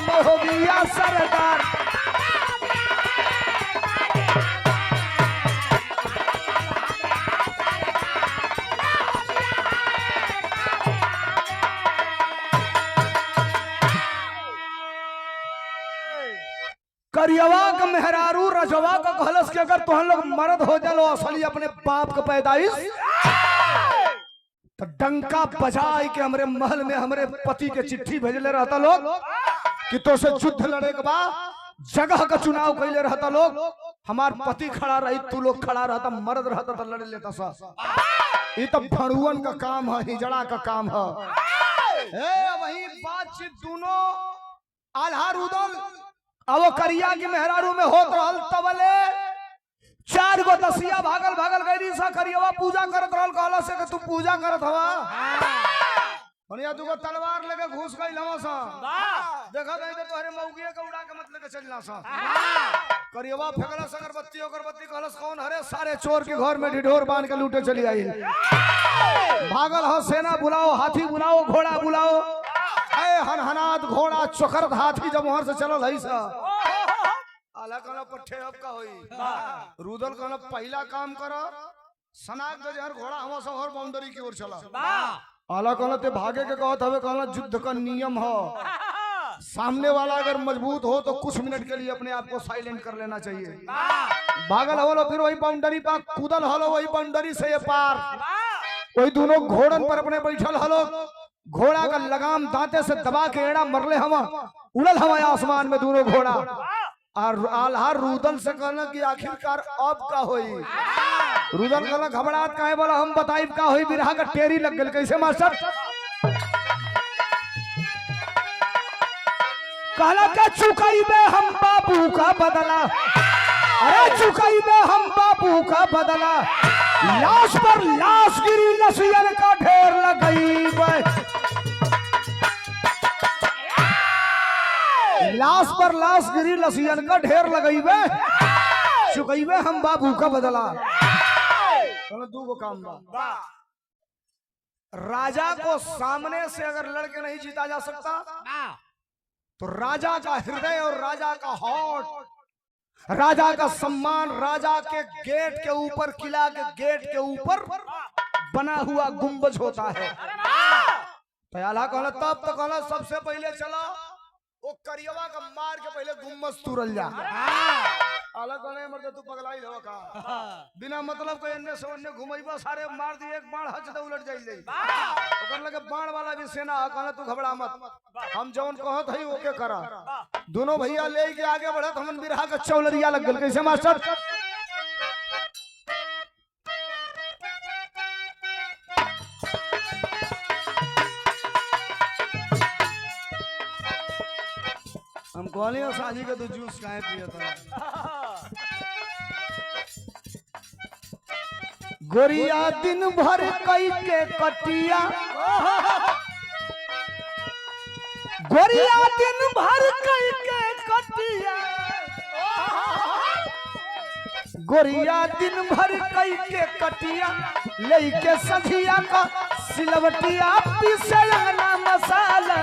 महोबिया सरदार करियवा का मेहरारू रजवा का कहलस के अगर तुहन लोग मर्द हो जालो असली अपने बाप का पैदाइश तो डंका बजाई के हमरे महल में हमरे पति के चिट्ठी भेजले रहता लोग कि तो से युद्ध लड़े के बाद जगह का चुनाव कैले रहता लोग हमार पति खड़ा रही तू लोग खड़ा रहता मर्द रहता तो लड़ लेता सा ये तो भड़ुअन का काम है हिजड़ा का काम है वही बातचीत दोनों आल्हा रुदल अब करिया की मेहरारू में होत रहल तबले 4 गो दसिया भागल गईली सा करियवा पूजा करत रहल कहला से कि तू पूजा करत हवा बनिया दुगो तलवार लेके घुस गइल हवा सा देखा नहीं तो तोहरे मौगिया के उड़ा के मत लेके चलना सा करियवा फेंकला अगरबत्ती कहलस कौन हरे सारे चोर के घर में ढिढोर बांध के लूटे चली आई भागल हो सेना बुलाओ हाथी बुलाओ घोड़ा बुलाओ हनहनात घोड़ा चोखरत हाथी जब वहां से चलल है सा आला कहला पट्ठे अब का होई रुदल कहला पहला काम कर सनाक जहर घोड़ा हम सब हर बाउंड्री की ओर चला आला कहला ते भागे के कहत हवे कहला युद्ध का नियम हो सामने वाला अगर मजबूत हो तो कुछ मिनट के लिए अपने आप को साइलेंट कर लेना चाहिए भागल हलो फिर वही बाउंड्री पर कूदल हलो वही बाउंड्री से ये पार वही दोनों घोड़न पर अपने बैठल हलो घोड़ा का लगाम दांते से दबा के एड़ा मरले हवा उड़ल हवा आसमान में दोनों घोड़ा और आल्हा रुदल से कहना कि आखिरकार अब का होई रुदल कहला घबराहट काहे बोला हम बताइब का होई बिरहा का टेरी लग गल कैसे मास्टर कहला के चुकाइबे हम बाबू का बदला अरे चुकाइबे हम बाबू का बदला लाश पर लाश गिरी लसियन का ढेर लगइबे लाश पर लाश गिरी लसियन का ढेर लगइबे चुकाइबे हम बाबू का बदला दू गो काम बा राजा को सामने से अगर लड़के नहीं जीता जा सकता तो राजा का हृदय और राजा का हॉट राजा का सम्मान राजा के गेट के ऊपर किला के गेट के ऊपर बना हुआ गुंबज होता है तो आल्हा कहला तब तो कहला सबसे पहले चला वो करियवा का मार के पहले गुंबज तुरल जा आल्हा कहला मर्द तू पगलाई हो का बिना मतलब के एन्ने से ओन्ने घुमैबा सारे मार दी एक बाण हच दे उलट जाई ओकर लगे बाण वाला भी सेना कहला तू घबरा मत हम जौन कहत हई ओके करा दोनों भैया ले के आगे बढ़त हमन बिरहा का चौलरिया लग गल कैसे मास्टर हम कहले साजी के तो जूस काहे पियत है गोरिया दिन भर कई के कटिया गोरिया दिन भर कई के कटिया गोरिया दिन भर कई के कटिया लेके सखिया का सिलवटिया पीसे ना मसाला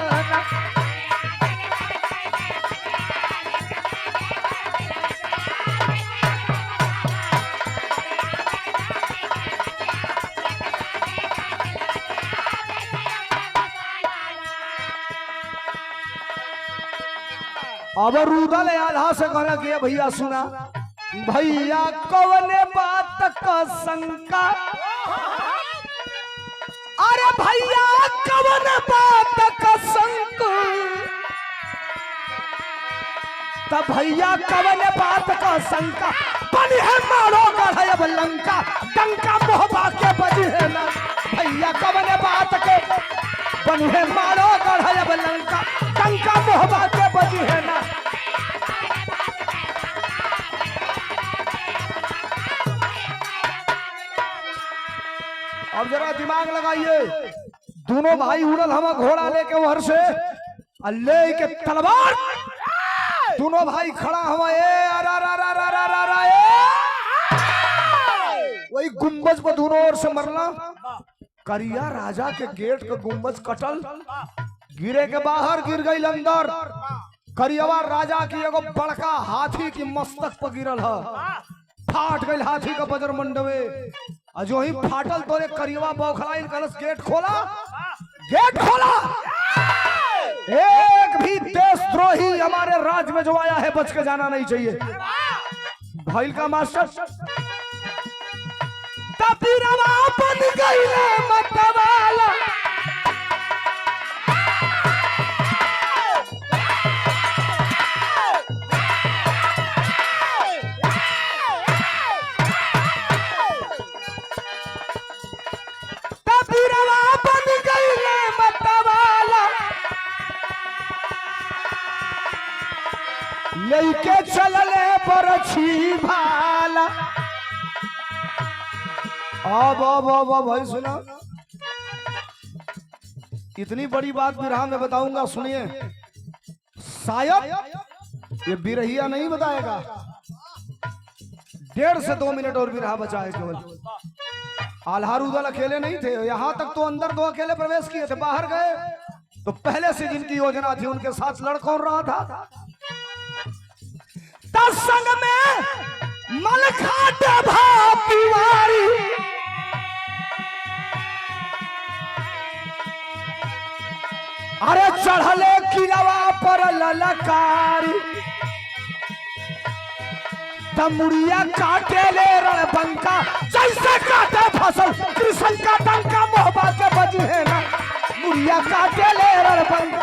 अब रुदल आल्हा से कहना कि भैया सुना भैया कौने बात का शंका अरे भैया कौने बात का शंका तब भैया कौने बात का शंका बनी है मारो गढ़ लंका डंका मोहबा के बजी है ना भैया कौने बात के बनी है मारो गढ़ लंका डंका मोहबा के बजी है ना अब जरा दिमाग लगाइए दोनों भाई उड़ल हम घोड़ा लेके उधर से अल्ले के तलवार दोनों भाई खड़ा हुआ वही गुम्बज को दोनों ओर से मरना। करिया राजा के गेट का गुम्बज कटल, गिरे के बाहर गिर गई अंदर। करियवा राजा की एगो बड़का हाथी की मस्तक पर गिरल है, फाट गई हाथी का बजर मंडवे। जो ही फाटल तो करियवा बौखलाइल कलश गेट खोला, गेट खोला। एक भी देशद्रोही हमारे राज्य में जो आया है बच के जाना नहीं चाहिए। भाई का मास्टर तपीरवा बन गई मतवाला, तपीरवा बन गई मतवाला, लेके चलले बरछी भाला। अब भाई सुना, इतनी बड़ी बात बिरहा में बताऊंगा, सुनिए। शायद ये बिरहिया नहीं बताएगा, 1.5 से 2 मिनट और बिरहा बचा है केवल। आल्हा रुदल अकेले नहीं थे, यहां तक तो अंदर 2 अकेले प्रवेश किए थे, बाहर गए तो पहले से जिनकी योजना थी उनके साथ लड़कौन रहा था। संग में मलखाट भातीवारी, अरे चढ़ले किलवा पर ललकारी, तमुड़िया काटे ले रणबंका, जैसे काटे फसल कृष्ण का डंका, मोहबा के बजी है ना मुड़िया काटे ले रणबंका।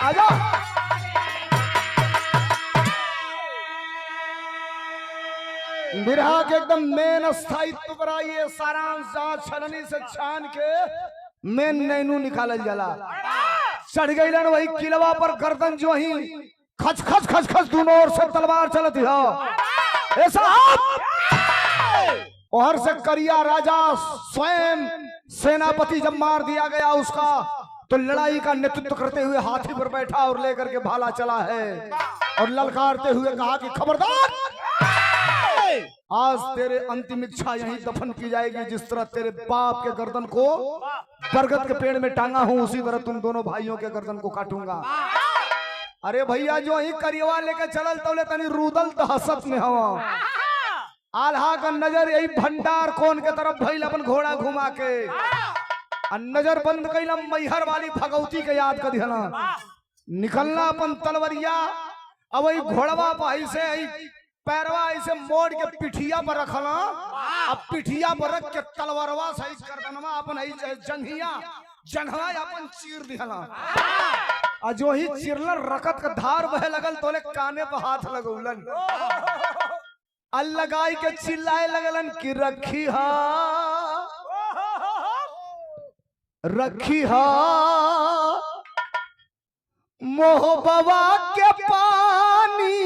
आजा बिरहा के एकदम मेन स्थायित्व पर आइए। सारांश जांच छलनी से छान के मेन नैनू निकालल जाला। चढ़ गई वही किलवा पर गर्दन जो ही खच खच खच खच दोनों ओर से तलवार चलती है। ऐसा और से करिया राजा स्वयं सेनापति जब मार दिया गया उसका, तो लड़ाई का नेतृत्व करते हुए हाथी पर बैठा और लेकर के भाला चला है और ललकारते हुए कहा कि खबरदार, आज तेरे अंतिम इच्छा यहीं दफन की जाएगी। जिस तरह तेरे बाप के गर्दन को बरगद के पेड़ में टांगा हूं, उसी तरह तुम दोनों भाइयों के गर्दन को काटूंगा। अरे भैया जो ही करियवा लेके चलल तौले तनी रुदल दहशत में हवा। आल्हा का नजर यही भंडार कोन के तरफ भइल, अपन घोड़ा घुमा के नजर बंद कैला मैहर वाली भगवती के याद कर दिहला। निकलना अपन तलवरिया, अब वही घोड़वा पर ऐसे पैरवा ऐसे मोड़ के पिठिया पर रखला, अब पिठिया पर रख के तलवारवा सही गर्दनवा अपन जंघवा अपन चीर दिहला। आ जो ही चिरलन रकत का धार बहे लगल तोले काने पर हाथ लगौलन, लगाई के चिल्लाए लगलन कि रखी हा रखी हा मोहबवा के पानी,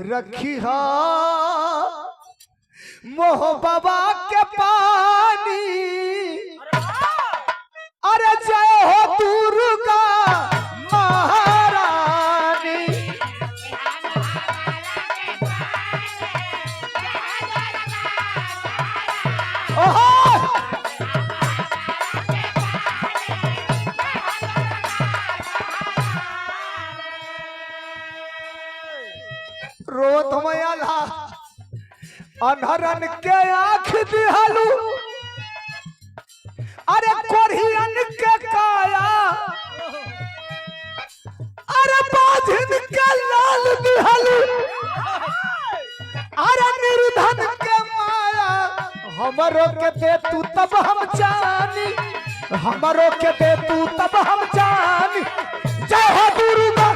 रखी हा मोहबवा के पानी। अरे जय हो दुर्गा महारानी। रोत मैला अनहरन के आँख दिहालू, अरे कोरियन के काया, अरे बाधिन के लाल दिहालू, अरे निर्धन के माया। हमरो के दे तू तब हम जानी, हमरो के दे तू तब हम जानी। जय हो दुर्गा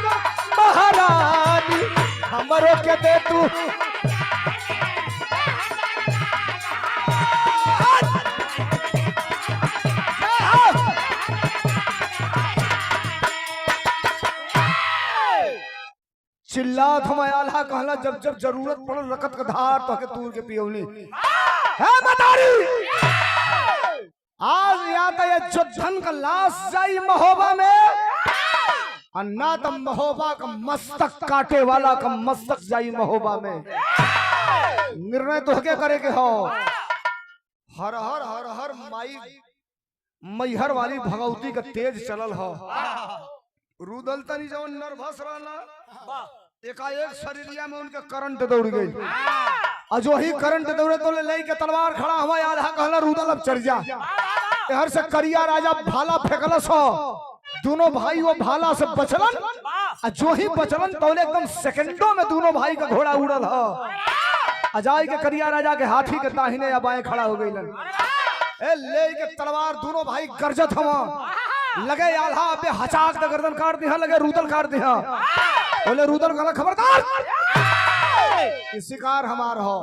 महारानी, हमरो के दे तू। चिल्लात हम आल्हा कहला जब जब जरूरत पड़ल रकत का धार तो के तूर के पियौली है मतारी। आज या तो ये जोधन का लाश जाई महोबा में और ना तो महोबा का मस्तक काटे वाला का मस्तक जाई महोबा में। निर्णय तो के करे के हो। हर हर हर हर माई मैहर वाली भगवती का तेज चलल हो। रुदल तनी जब नर्वस रहना एकाएक शरीरिया में उनके करंट दौड़ गई और जो ही करंट दौड़े तो ले के तलवार खड़ा हुआ आधा कहला रुदल अब चढ़ जा। हर से करिया राजा भाला फेंकलस हो। दोनों भाई वो भाला से बचलन और जो ही बचलन तो एकदम सेकंडों में दोनों भाई का घोड़ा उड़ल हो। अजाई के करिया राजा के हाथी के दाहिने या बाएं खड़ा हो गई ले के तलवार दोनों भाई गरजत हवा लगे आल्हा पे हचाक द गर्दन काट दिया लगे रुदल काट दिया। बोले रुदल कहला खबरदार शिकार हमार हो।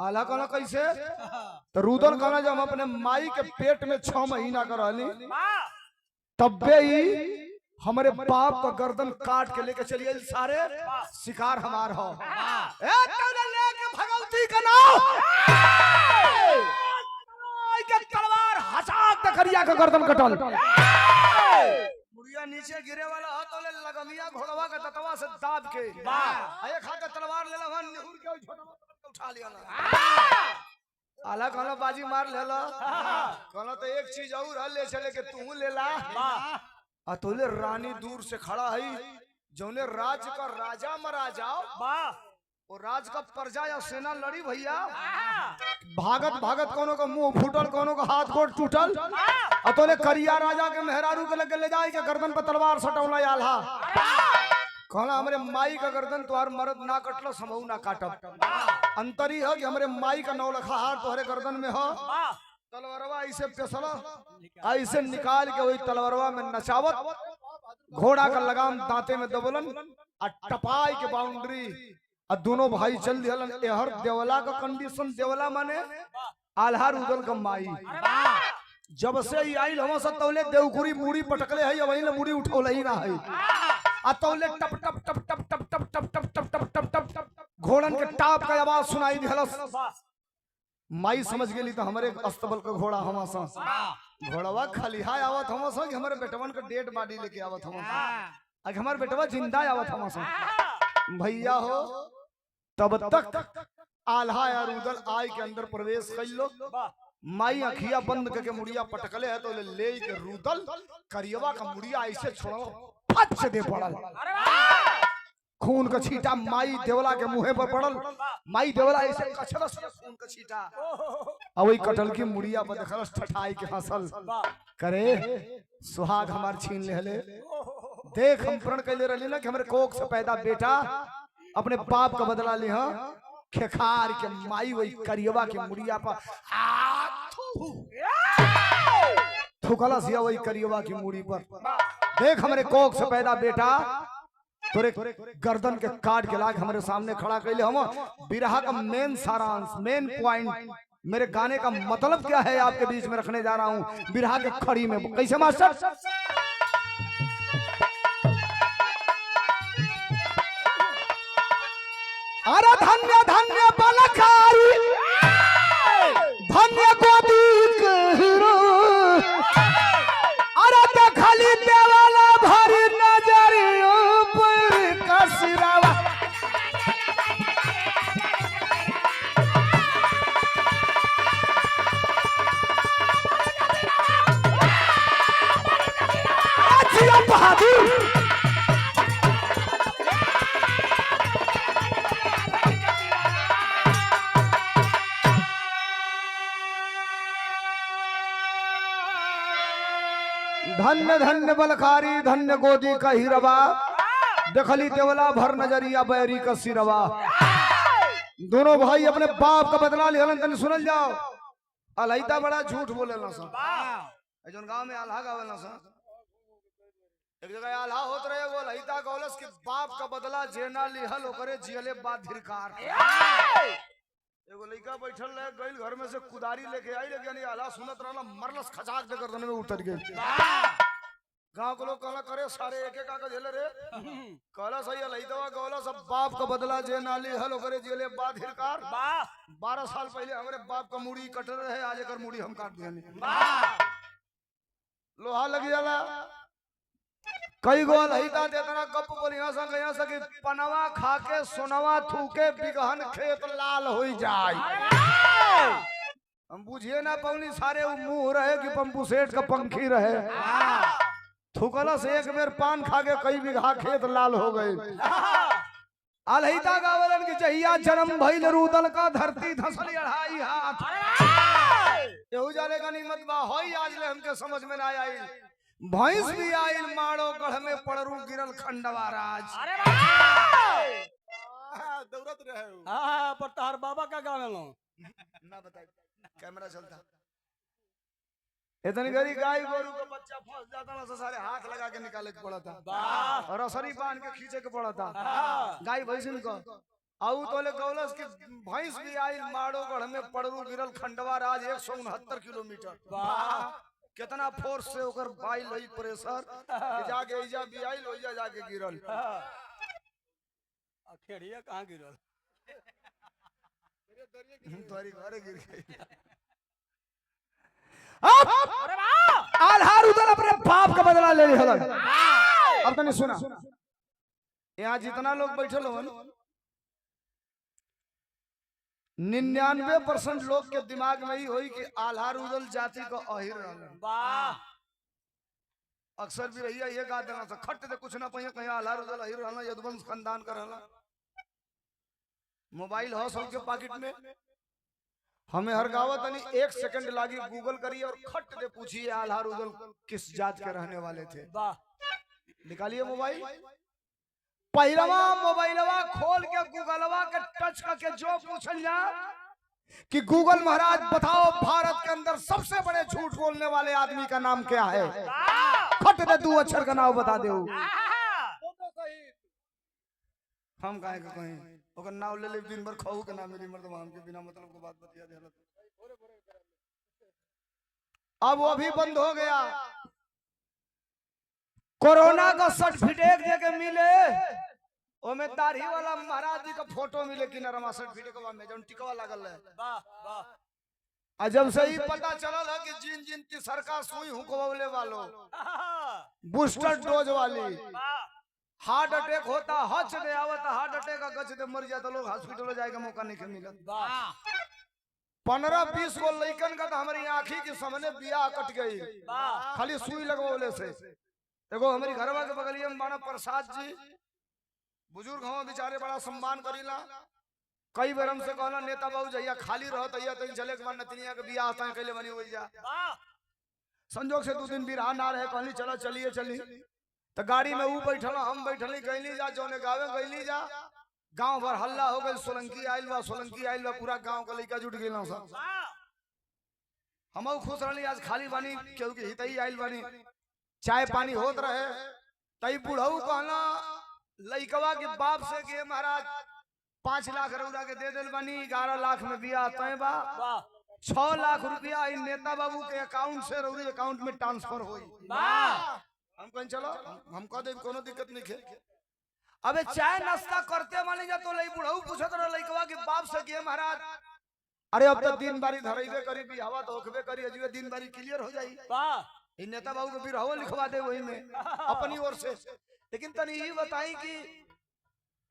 आल्हा कहला कैसे तो रुदल कहला जब हम अपने माई के पेट में 6 महीना कर रहली तब्बे ही हमारे बाप का गर्दन काट के लेके चलिए सारे शिकार हमार हो। लेके भगवती का नाम तलवार हचाक करिया का गर्दन कटल मुड़िया नीचे गिरे वाला हाथ तो लगमिया घोड़वा का दतवा से दाब के एक हाथ तलवार ले ला निहुर के छोटा उठा लिया आला कहला बाजी मार लेला कहला तो एक चीज और ले चले के तू ले ला आ तोले रानी दूर से खड़ा है जौने राज्य का राजा मरा जाओ वो राज का प्रजा या सेना लड़ी भैया भागत भागत कोनो का मुंह फूटल कोनो का हाथ गोड़ टूटल अतोले करिया राजा के मेहरारू के लगे ले जाए के गर्दन पर तलवार सटौला आल्हा कहला हमरे माई का गर्दन तुहार मर्द ना कटलो समऊ ना काटब अंतरी है कि हमरे माई का नौलखा हार तोहरे गर्दन में हो तलवारवा ऐसे पेसला ऐसे निकाल के वही तलवारवा में नचावत घोड़ा का लगाम दांते में दबलन और टपाई के बाउंड्री और दोनों भाई चल दिहलन। एहर देवला का कंडीशन देवला माने आल्हा रुदल का माई जब से ही आइल हम सब तौले देवकुरी मुड़ी पटकले है वही ना मुड़ी उठौले ही ना है आ तौले टप टप टप टप टप टप टप टप टप टप टप टप टप घोड़न के टाप का आवाज सुनाई दिहलस। माई समझ गेली तो हमारे अस्तबल का घोड़ा हम सा घोड़वा खलिहा आवत हम सा कि हमारे बेटवन का डेड बॉडी लेके आवत हम आज हमारे बेटवा जिंदा आवत हम सा भैया हो। तब तक आल्हा या रुदल आय के अंदर प्रवेश कर लो। माई अखिया बंद करके मुड़िया पटकले है तो ले के रुदल करियवा का मुड़िया ऐसे छोड़ो फट से दे पड़ल खून का छींटा माई देवला के मुंह पर पड़ल। माई देवला ऐसे कछलस खून का छींटा और वही कटल की मुड़िया पर देखलस ठठाई के हंसल करे सुहाग हमार छीन ले देख हम प्रण कैले रहली ना कि हमरे कोख से पैदा बेटा अपने बाप का बदला ली हाँ खेखार के माई वही करियवा के मुड़िया पर थुकला सिया वही करियवा की मुड़ी पर देख हमरे कोख से पैदा बेटा तोरे गर्दन के काट के लाके हमारे सामने खड़ा कैले हम बिरहा का मेन सारांश मेन पॉइंट मेरे गाने का मतलब क्या है आपके बीच में रखने जा रहा हूँ बिरहा के खड़ी में कैसे मास्टर अरे धन्य धन्य बलकारी धन्य गोदी हीरो अरे देखली देवाला भरी नजर ऊपर कसिरावा अच्छा बहादुर धन्य धन्य बलकारी धन्य गोदी का हीरवा देखली देवला भर नजरिया बैरी का सिरवा। दोनों भाई अपने बाप का बदला लिहलन सुनल जाओ। अलहिता बड़ा झूठ बोले जोन गांव में आल्हा गावेला सा एक जगह आल्हा होत रहे वो अलहिता गौलस के बाप का बदला जेना लिहल ओकरे जियले बाद धिरकार। एगो लड़का बैठल रहे गइल घर में से कुदारी लेके आई लेकिन आल्हा सुनत रहला मरलस खचाक दे गर्दन में उतर गई। गांव के लोग कहला करे सारे एक एक आके झेले रे कहला सही है लइतवा कहला सब बाप का बदला जे नाली हल ओकरे जेले बाद हिरकार 12 साल पहले हमारे बाप का मुड़ी कट रहे आज एकर मुड़ी हम काट दिया लोहा लगी जाला कई गो लइता देतना गप बोलिया सा गया सा कि पनवा खा के सोनवा थूके बिगहन खेत लाल होई जाए हम बुझिए ना पवनी सारे मुंह रहे कि पंपू सेठ का पंखी रहे थूकला से एक बेर पान खा के कई बीघा खेत लाल हो गए अलहिता गावलन की जहिया जन्म भइल रूदल का धरती धसली 2.5 हाथ एहू जाने का निमत बा होई आज ले हमके समझ में ना आई भैंस भी आइल माड़ो गढ़ में पड़रू गिरल खंडवा राज दौड़त रहे हो। हाँ पर तार बाबा का गाँव में ना बताए कैमरा चलता इतनी गरी गाय गोरू का बच्चा फंस जाता ना तो सारे हाथ लगा के निकाले के पड़ा था और असरी बांध के खींचे के पड़ा था गाय भैंसिन को आऊ तोले गौलस की भैंस भी आई माड़ो गढ़ में पड़रू गिरल खंडवा राज 169 किलोमीटर कितना फोर्स से ओकर बाइल होई प्रेशर कि जाके इजा भी आइल ओइजा जाके गिरल खेड़िया कहाँ गिरल तुम्हारी घरे गिर गई आल्हार उधर अपने बाप का बदला ले लिया अब तने सुना यहाँ जितना लोग बैठे लोग 99% लोग के दिमाग में ही होई कि आल्हार उदल जाति का अहिर रहलन अक्सर भी रहिया ये गा देना था खट दे कुछ ना पहिया कहीं आल्हार उदल अहिर रहना यदुवंश खानदान का रहना मोबाइल हो सबके पॉकेट में हमें हर गावत नहीं 1 सेकंड लागी गूगल करिए और खट दे पूछिए आल्हार उदल किस जात के रहने वाले थे निकालिए मोबाइल पहिलवा मोबाइलवा खोल के गूगलवा के टच करके जो पूछल जा कि गूगल महाराज बताओ भारत के अंदर सबसे बड़े झूठ बोलने वाले आदमी का नाम क्या है खट दे 2 अक्षर का नाम बता दे हम काहे का कहीं ओकर नाम ले ले दिन भर खाऊ के नाम मेरी मर्द हम के बिना मतलब को बात बतिया दे अब वो भी बंद हो गया कोरोना का सर्टिफिकेट देके मिले ओमे दाढ़ी वाला महाराज जी का फोटो मिले कि नरमा सर्टिफिकेट में जौन टिकवा लागल है जब से ही पता चलल है कि जिन जिन की सरकार सुई हुकवले वालों बूस्टर डोज वाली हार्ट अटैक होता हच दे आवता हार्ट अटैक का गच दे मर जाता लोग हॉस्पिटल में जाए का मौका नहीं मिलत 15-20 गो लइकन का तो हमारी आंखी के सामने बियाह कट गई खाली सुई लगवले से एगो हमारी घरवा के बगलिया में माना प्रसाद जी बुजुर्ग हम बेचारे बड़ा सम्मान करीला कई बार हमसे कहला नेता बाबू जइया खाली रहत अइया तई चले के बाद नतनिया के बियाह तय कैले बनी होई जा संजोग से 2 दिन बिरहा ना रहे कहली चलो चलिए चली तो गाड़ी में ऊ बैठल हम बैठली गईली जा जोने गावे गईली जा गांव भर हल्ला हो गई सोलंकी आइल बा पूरा गांव का लइका जुट गेल सब हम खुश रहली आज खाली बानी क्योंकि हितई आइल बानी चाय पानी होत रहे तई बुढ़ऊ कहना लइकवा के बाप से के महाराज 5 लाख रुपया के दे दिल बानी 11 लाख में बिया तय बा 6 लाख रुपया इन नेता बाबू के अकाउंट से रउरी अकाउंट में ट्रांसफर होई हम कहीं चलो हम कह दे कोनो दिक्कत नहीं है अबे चाय नाश्ता करते माने जा तो लई बुढ़ऊ पूछत रह लइकवा के बाप से के महाराज अरे अब तो दिन बारी धरइबे करी बियावा तो होखबे करी अजवे दिन बारी क्लियर हो जाई वाह इन नेता बाबू के बिरहवा लिखवा दे वही में अपनी ओर से लेकिन तनी ये बताई कि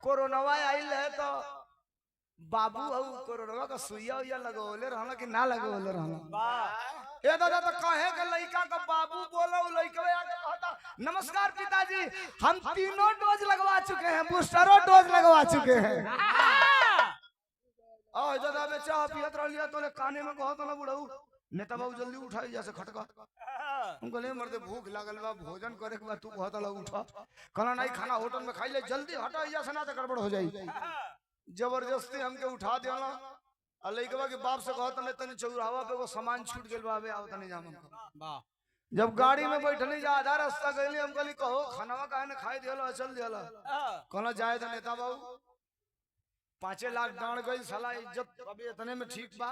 कोरोना आइल है तो बाबू और कोरोना का सुइया उइया लगोले रहना कि ना लगोले रहना ए दादा तो कहे के लइका का बाबू बोलो लइका आके कहता नमस्कार पिताजी हम 3 डोज लगवा चुके हैं बूस्टरो डोज लगवा चुके हैं आ दादा बे चाह पियत रहलिया तोले काने में कहत ना बुढ़ऊ नेता बाबू जल्दी उठाई जैसे खटका हम कहले मर्दे भूख लागल बा भोजन करे के बाद तू कहत ला उठा कहना नहीं खाना होटल में खाई ले जल्दी हटा ऐसा ना तो गड़बड़ हो जाई जबरदस्ती हमके उठा देला आ लइकवा के बाप से कहत ने तनी चौराहा पे वो सामान छूट गेल बा आवे आवत नहीं जाम वाह जब गाड़ी में बैठली जा आधा रास्ता गइली हम कहली कहो खानावा काहे ने खाई देला चल देला कहना जाए तो नेता बाबू 5 लाख डांड गई साला इज्जत अभी इतने में ठीक बा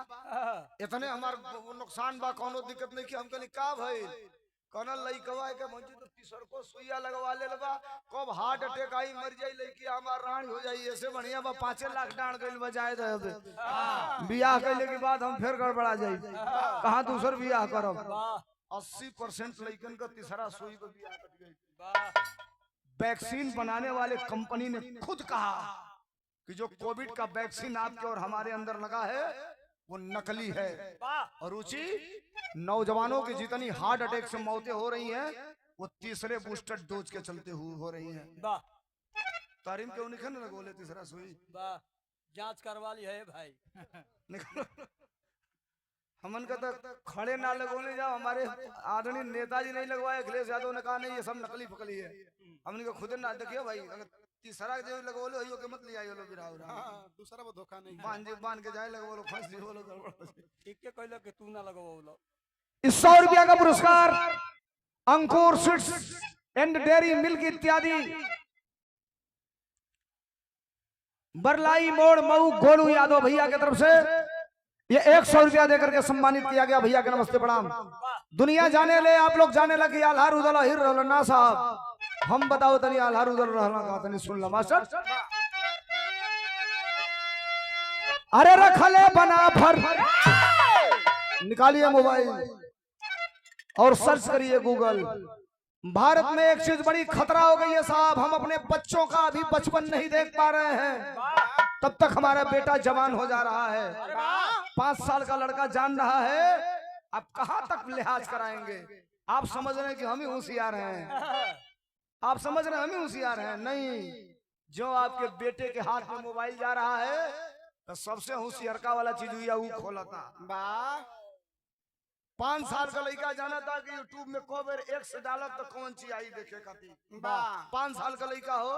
इतने हमार नुकसान बा कोनो दिक्कत नहीं कि हम कहली का भाई कौन लइकवा के मुझे तो तीसर को सुइया लगवा ले लबा कब हार्ट अटैक आई मर जाई लइकी हमार रानी हो जाई ऐसे बढ़िया बा 5 लाख डांड गइल बजाए दे बियाह कइले के बाद हम फिर गड़बड़ा जाई कहां दूसर बियाह करब 80% लइकन का तीसरा सुई को बियाह कट गई। वैक्सीन बनाने वाले कंपनी ने खुद कहा कि जो कोविड का वैक्सीन आपके और हमारे अंदर लगा है वो नकली है। और रुचि नौजवानों की जितनी हार्ट अटैक से मौतें हो रही हैं वो तीसरे बूस्टर डोज के चलते हो रही हैं। तारीम क्यों निकल ना बोले तीसरा सुई जांच करवा ली है भाई निकलो हमन का तो खड़े ना लगोने जाओ हमारे आदरणीय नेताजी नहीं लगवाए अखिलेश यादव ने कहा नहीं ये सब नकली फकली है हमने को खुद ना देखिए भाई अगर तीसरा जो लगो लो हियो के मत ले आइयो लो बिराव दूसरा वो धोखा नहीं बांध के जाए लगो लो फंस जी बोलो गड़बड़ ठीक के कहलो कि तू ना लगवाओ लो। इस 100 रुपया का पुरस्कार अंकुर स्वीट्स एंड डेयरी मिल्क इत्यादि बरलाई मोड़ मऊ गोलू यादव भैया की तरफ से ये 100 रुपया देकर के सम्मानित किया गया। भैया के नमस्ते प्रणाम। दुनिया जाने ले आप लोग जाने लगे आल्हार उदल हिर रहलना साहब हम बताओ तनी आल्हार उदल रहना का तनी सुन लो मास्टर। अरे रखले बना भर निकालिए मोबाइल और सर्च करिए गूगल। भारत में एक चीज बड़ी खतरा हो गई है साहब हम अपने बच्चों का अभी बचपन नहीं देख पा रहे हैं तब तक हमारा बेटा जवान हो जा रहा है। 5 साल का लड़का जान रहा है अब कहां तक लिहाज कराएंगे। आप समझ रहे हैं कि हम ही होशियार हैं आप समझ रहे हैं हम ही होशियार हैं नहीं जो आपके बेटे के हाथ में मोबाइल जा रहा है तो सबसे होशियारका वाला चीज हुई वो खोलता। 5 साल का लड़का जाना था कि यूट्यूब में को बेर एक से डालत तो कौन चीज आई देखे खाती 5 साल का लड़का हो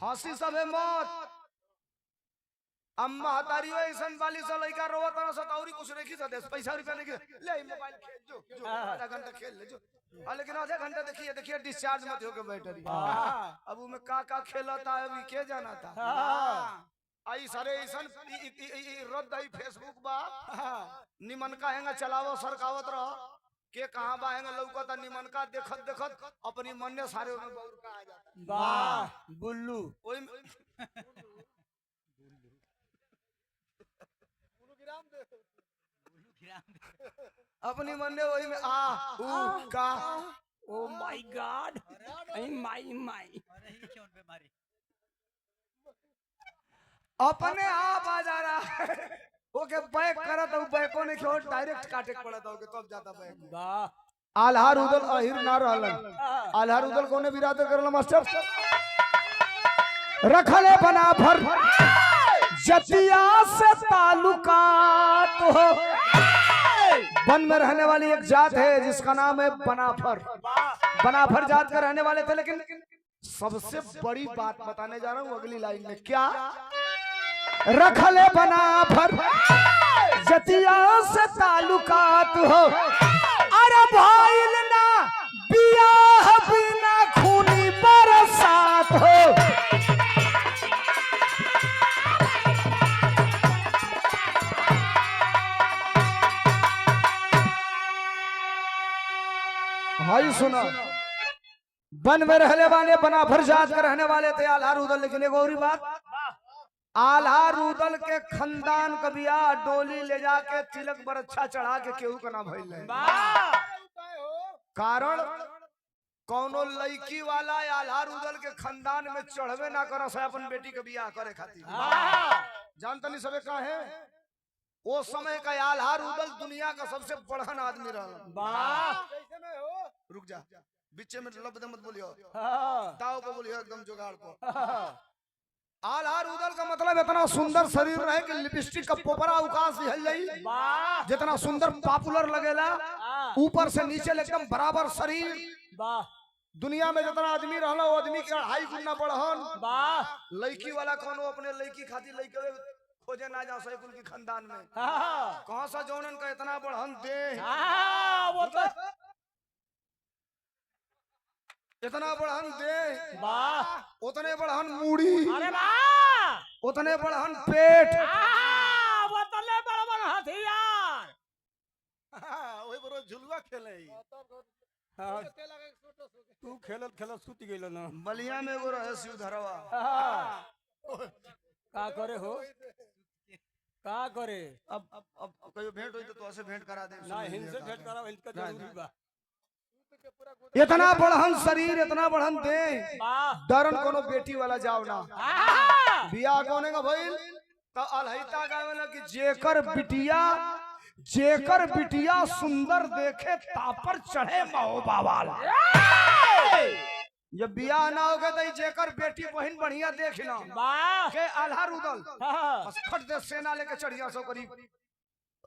हंसी सब है मौत अम्मा हतारी ऐसा वाली सा लड़का रोवत ना सताउरी कुछ नहीं खींच पैसा रुपया नहीं ले मोबाइल खेल जो आधा घंटा खेल ले जो लेकिन आधा घंटा देखिए डिस्चार्ज मत हो के बैटरी अब में का खेलता है अभी के जाना था आई सारे ऐसा रद्द आई फेसबुक बा निमन का हैंगा चलावो सरकावत रहो के कहां बा हैंगा लौकता निमन का देखत देखत अपनी मन ने सारे में बौर का आ जाता वाह बुल्लू ओई अपनी मन ने वही में आ ऊ का ओ माय गॉड माई अपने आप आ जा रहा है ओके बैक करा तो बैको ने क्यों डायरेक्ट काटे पड़ा था ओके तब जाता बैक वाह आल्हार उदल अहिर ना रहलन आल्हार उदल कोने बिरादर करला मास्टर रखले बना भर जतिया से ताल्लुकात हो। वन में रहने वाली एक जात है जिसका नाम है बनाफर। बनाफर जात का रहने वाले थे लेकिन सबसे बड़ी बात बताने जा रहा हूं अगली लाइन में क्या रखले बनाफर जतिया से ताल्लुकात हो। अरे भाई ना बियाह बिना खूनी बरसात हो। भाई सुना वन में रहने वाले बनाफर जात के रहने वाले थे आल्हार उदल लेकिन एक और बात आल्हार उदल के खानदान का बियाह डोली ले जाके तिलक बरच्छा चढ़ा के केहू का ना भइल कारण कौनो लड़की वाला आल्हार उदल के खानदान में चढ़वे ना कर अपन बेटी के बियाह करे खातिर जानता नहीं सबे का है वो समय का आल्हार उदल दुनिया का सबसे बड़हन आदमी रहा। रुक जा बीच में लब्ध मत बोलियो दाव को बोलियो एकदम जुगाड़ को। आल्हार उदल का मतलब इतना सुंदर शरीर रहे कि लिपस्टिक का पोपरा अवकाश हिल जाई जितना सुंदर पॉपुलर लगेला ऊपर से नीचे एकदम बराबर शरीर। दुनिया में जितना आदमी रहला वो आदमी के 2.5 गुना बढ़हन। लड़की वाला कोनो अपने लड़की खातिर लड़के खोजे ना जा सैकुल की खानदान में कहां सा जौनन का इतना बढ़हन दे वो तो इतना बढ़हन दे वाह उतने बढ़हन मूड़ी अरे वाह उतने बढ़हन पेट वो तो ले बड़ा हथियार वही बरो तो झुलुआ खेले ही हाँ, तू खेलत खेलत सुत गइल ना बलिया में एगो रहे शिव धरवा का करे हो का करे अब कहियो भेंट होई तो तोसे भेंट करा दे ना हिंसे भेंट करा इनका जरूरी बा इतना बढ़न शरीर इतना बढ़न दे वाह डरन कोनो बेटी वाला जाओ ना आहा! बियाह कोने का भइल तो अलहिता गावेला कि जेकर बिटिया सुंदर देखे तापर चढ़े महोबा वाला जब बियाह ना होगे तो जेकर बेटी बहन बढ़िया देख ना वाह के आल्हा रुदल हाँ, बस खट दे सेना लेके चढ़िया सो करीब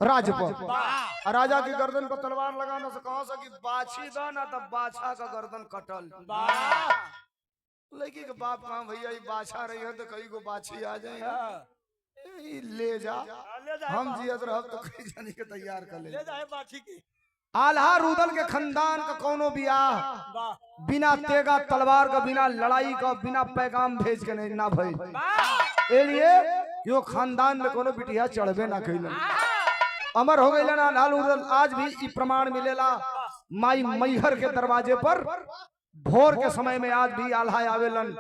राज पर वाह और राजा की गर्दन पर तलवार लगाना से कहा से कि बाछी दा ना तब बाछा का गर्दन कटल वाह लड़की के बाप कहा भैया ये बाछा रही है तो कई को बाछी आ जाए हाँ, ले जा ले जाए हम जियत रहब तो कई जानी के तैयार कर ले ले जाए बाछी की आल्हा रुदल के खानदान का कोनो बियाह वाह बिना तेगा तलवार का बिना लड़ाई का बिना पैगाम भेज के नहीं ना भई वाह ए लिए यो खानदान में कोनो बिटिया चढ़बे ना कइलन अमर हो गइलन आल्हा रुदल आज भी ई प्रमाण मिलेला माई मैहर के दरवाजे पर भोर के समय में आज भी आल्हा आवेलन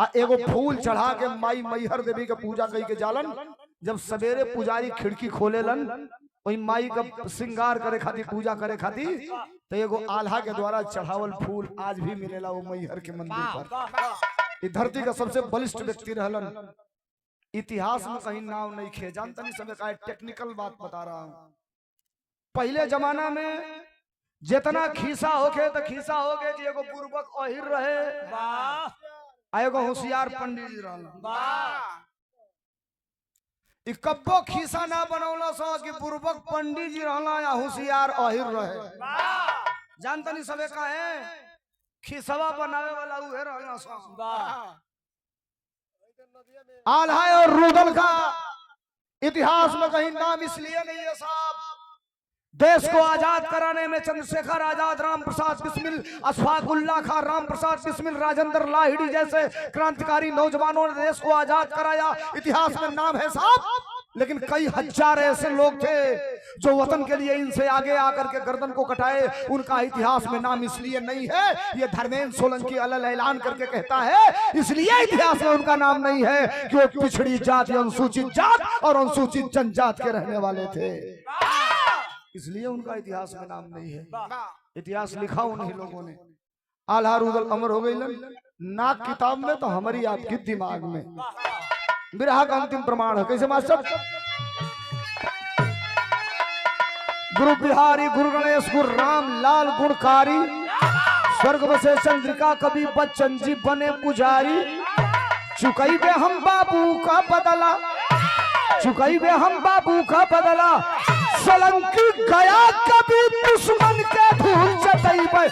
आ एगो फूल चढ़ा के माई मैहर देवी के पूजा कई के जालन जब सवेरे पुजारी खिड़की खोलेलन वही माई का श्रृंगार करे खातिर पूजा करे खातिर तो एगो आल्हा के द्वारा चढ़ावल फूल आज भी मिलेला वो मैहर के मंदिर पर इस धरती का सबसे बलिष्ठ व्यक्ति रहलन इतिहास में कहीं नाम नहीं खे जानता नहीं समय का टेक्निकल बात बता रहा हूँ पहले जमाना में जितना खीसा होके तो खीसा होके कि एगो बुर्बक अहिर रहे वाह आ एगो होशियार पंडित जी रहलन वाह इ कब्बो खीसा ना बनौला सो कि बुर्बक पंडित जी रहला या होशियार अहिर रहे वाह जानता नहीं सबे का है खिसवा बनावे वाला उहे रहला सो वाह आल्हा और रुदल का इतिहास में कहीं नाम इसलिए नहीं है साहब देश को आजाद कराने में चंद्रशेखर आजाद, राम प्रसाद बिस्मिल, अशफाकुल्ला खां, राम प्रसाद बिस्मिल, राजेंद्र लाहिड़ी जैसे क्रांतिकारी नौजवानों ने देश को आजाद कराया। इतिहास में नाम है साहब, लेकिन कई हजार ऐसे लोग थे जो वतन के लिए इनसे आगे आकर के गर्दन को कटाए। उनका इतिहास में नाम इसलिए नहीं है, ये धर्मेंद्र सोलंकी अलग ऐलान करके कहता है, इसलिए इतिहास में उनका नाम नहीं है कि वो पिछड़ी जात, अनुसूचित जात और अनुसूचित जनजात के रहने वाले थे, इसलिए उनका इतिहास में नाम नहीं है। इतिहास लिखा उन्हीं लोगों ने। आल्हा रुदल अमर हो गई ना किताब में तो हमारी आपकी दिमाग में। बिरहा का अंतिम प्रमाण है कैसे मास्टर? गुरु बिहारी, गुरु गणेश, गुरु राम लाल गुणकारी, स्वर्ग बसे चंद्रिका, कवि बच्चन जी बने पुजारी। चुकई बे हम बाबू का बदला, चुकई बे हम बाबू का बदला, सोलंकी गया कभी दुश्मन के धूल चटई पे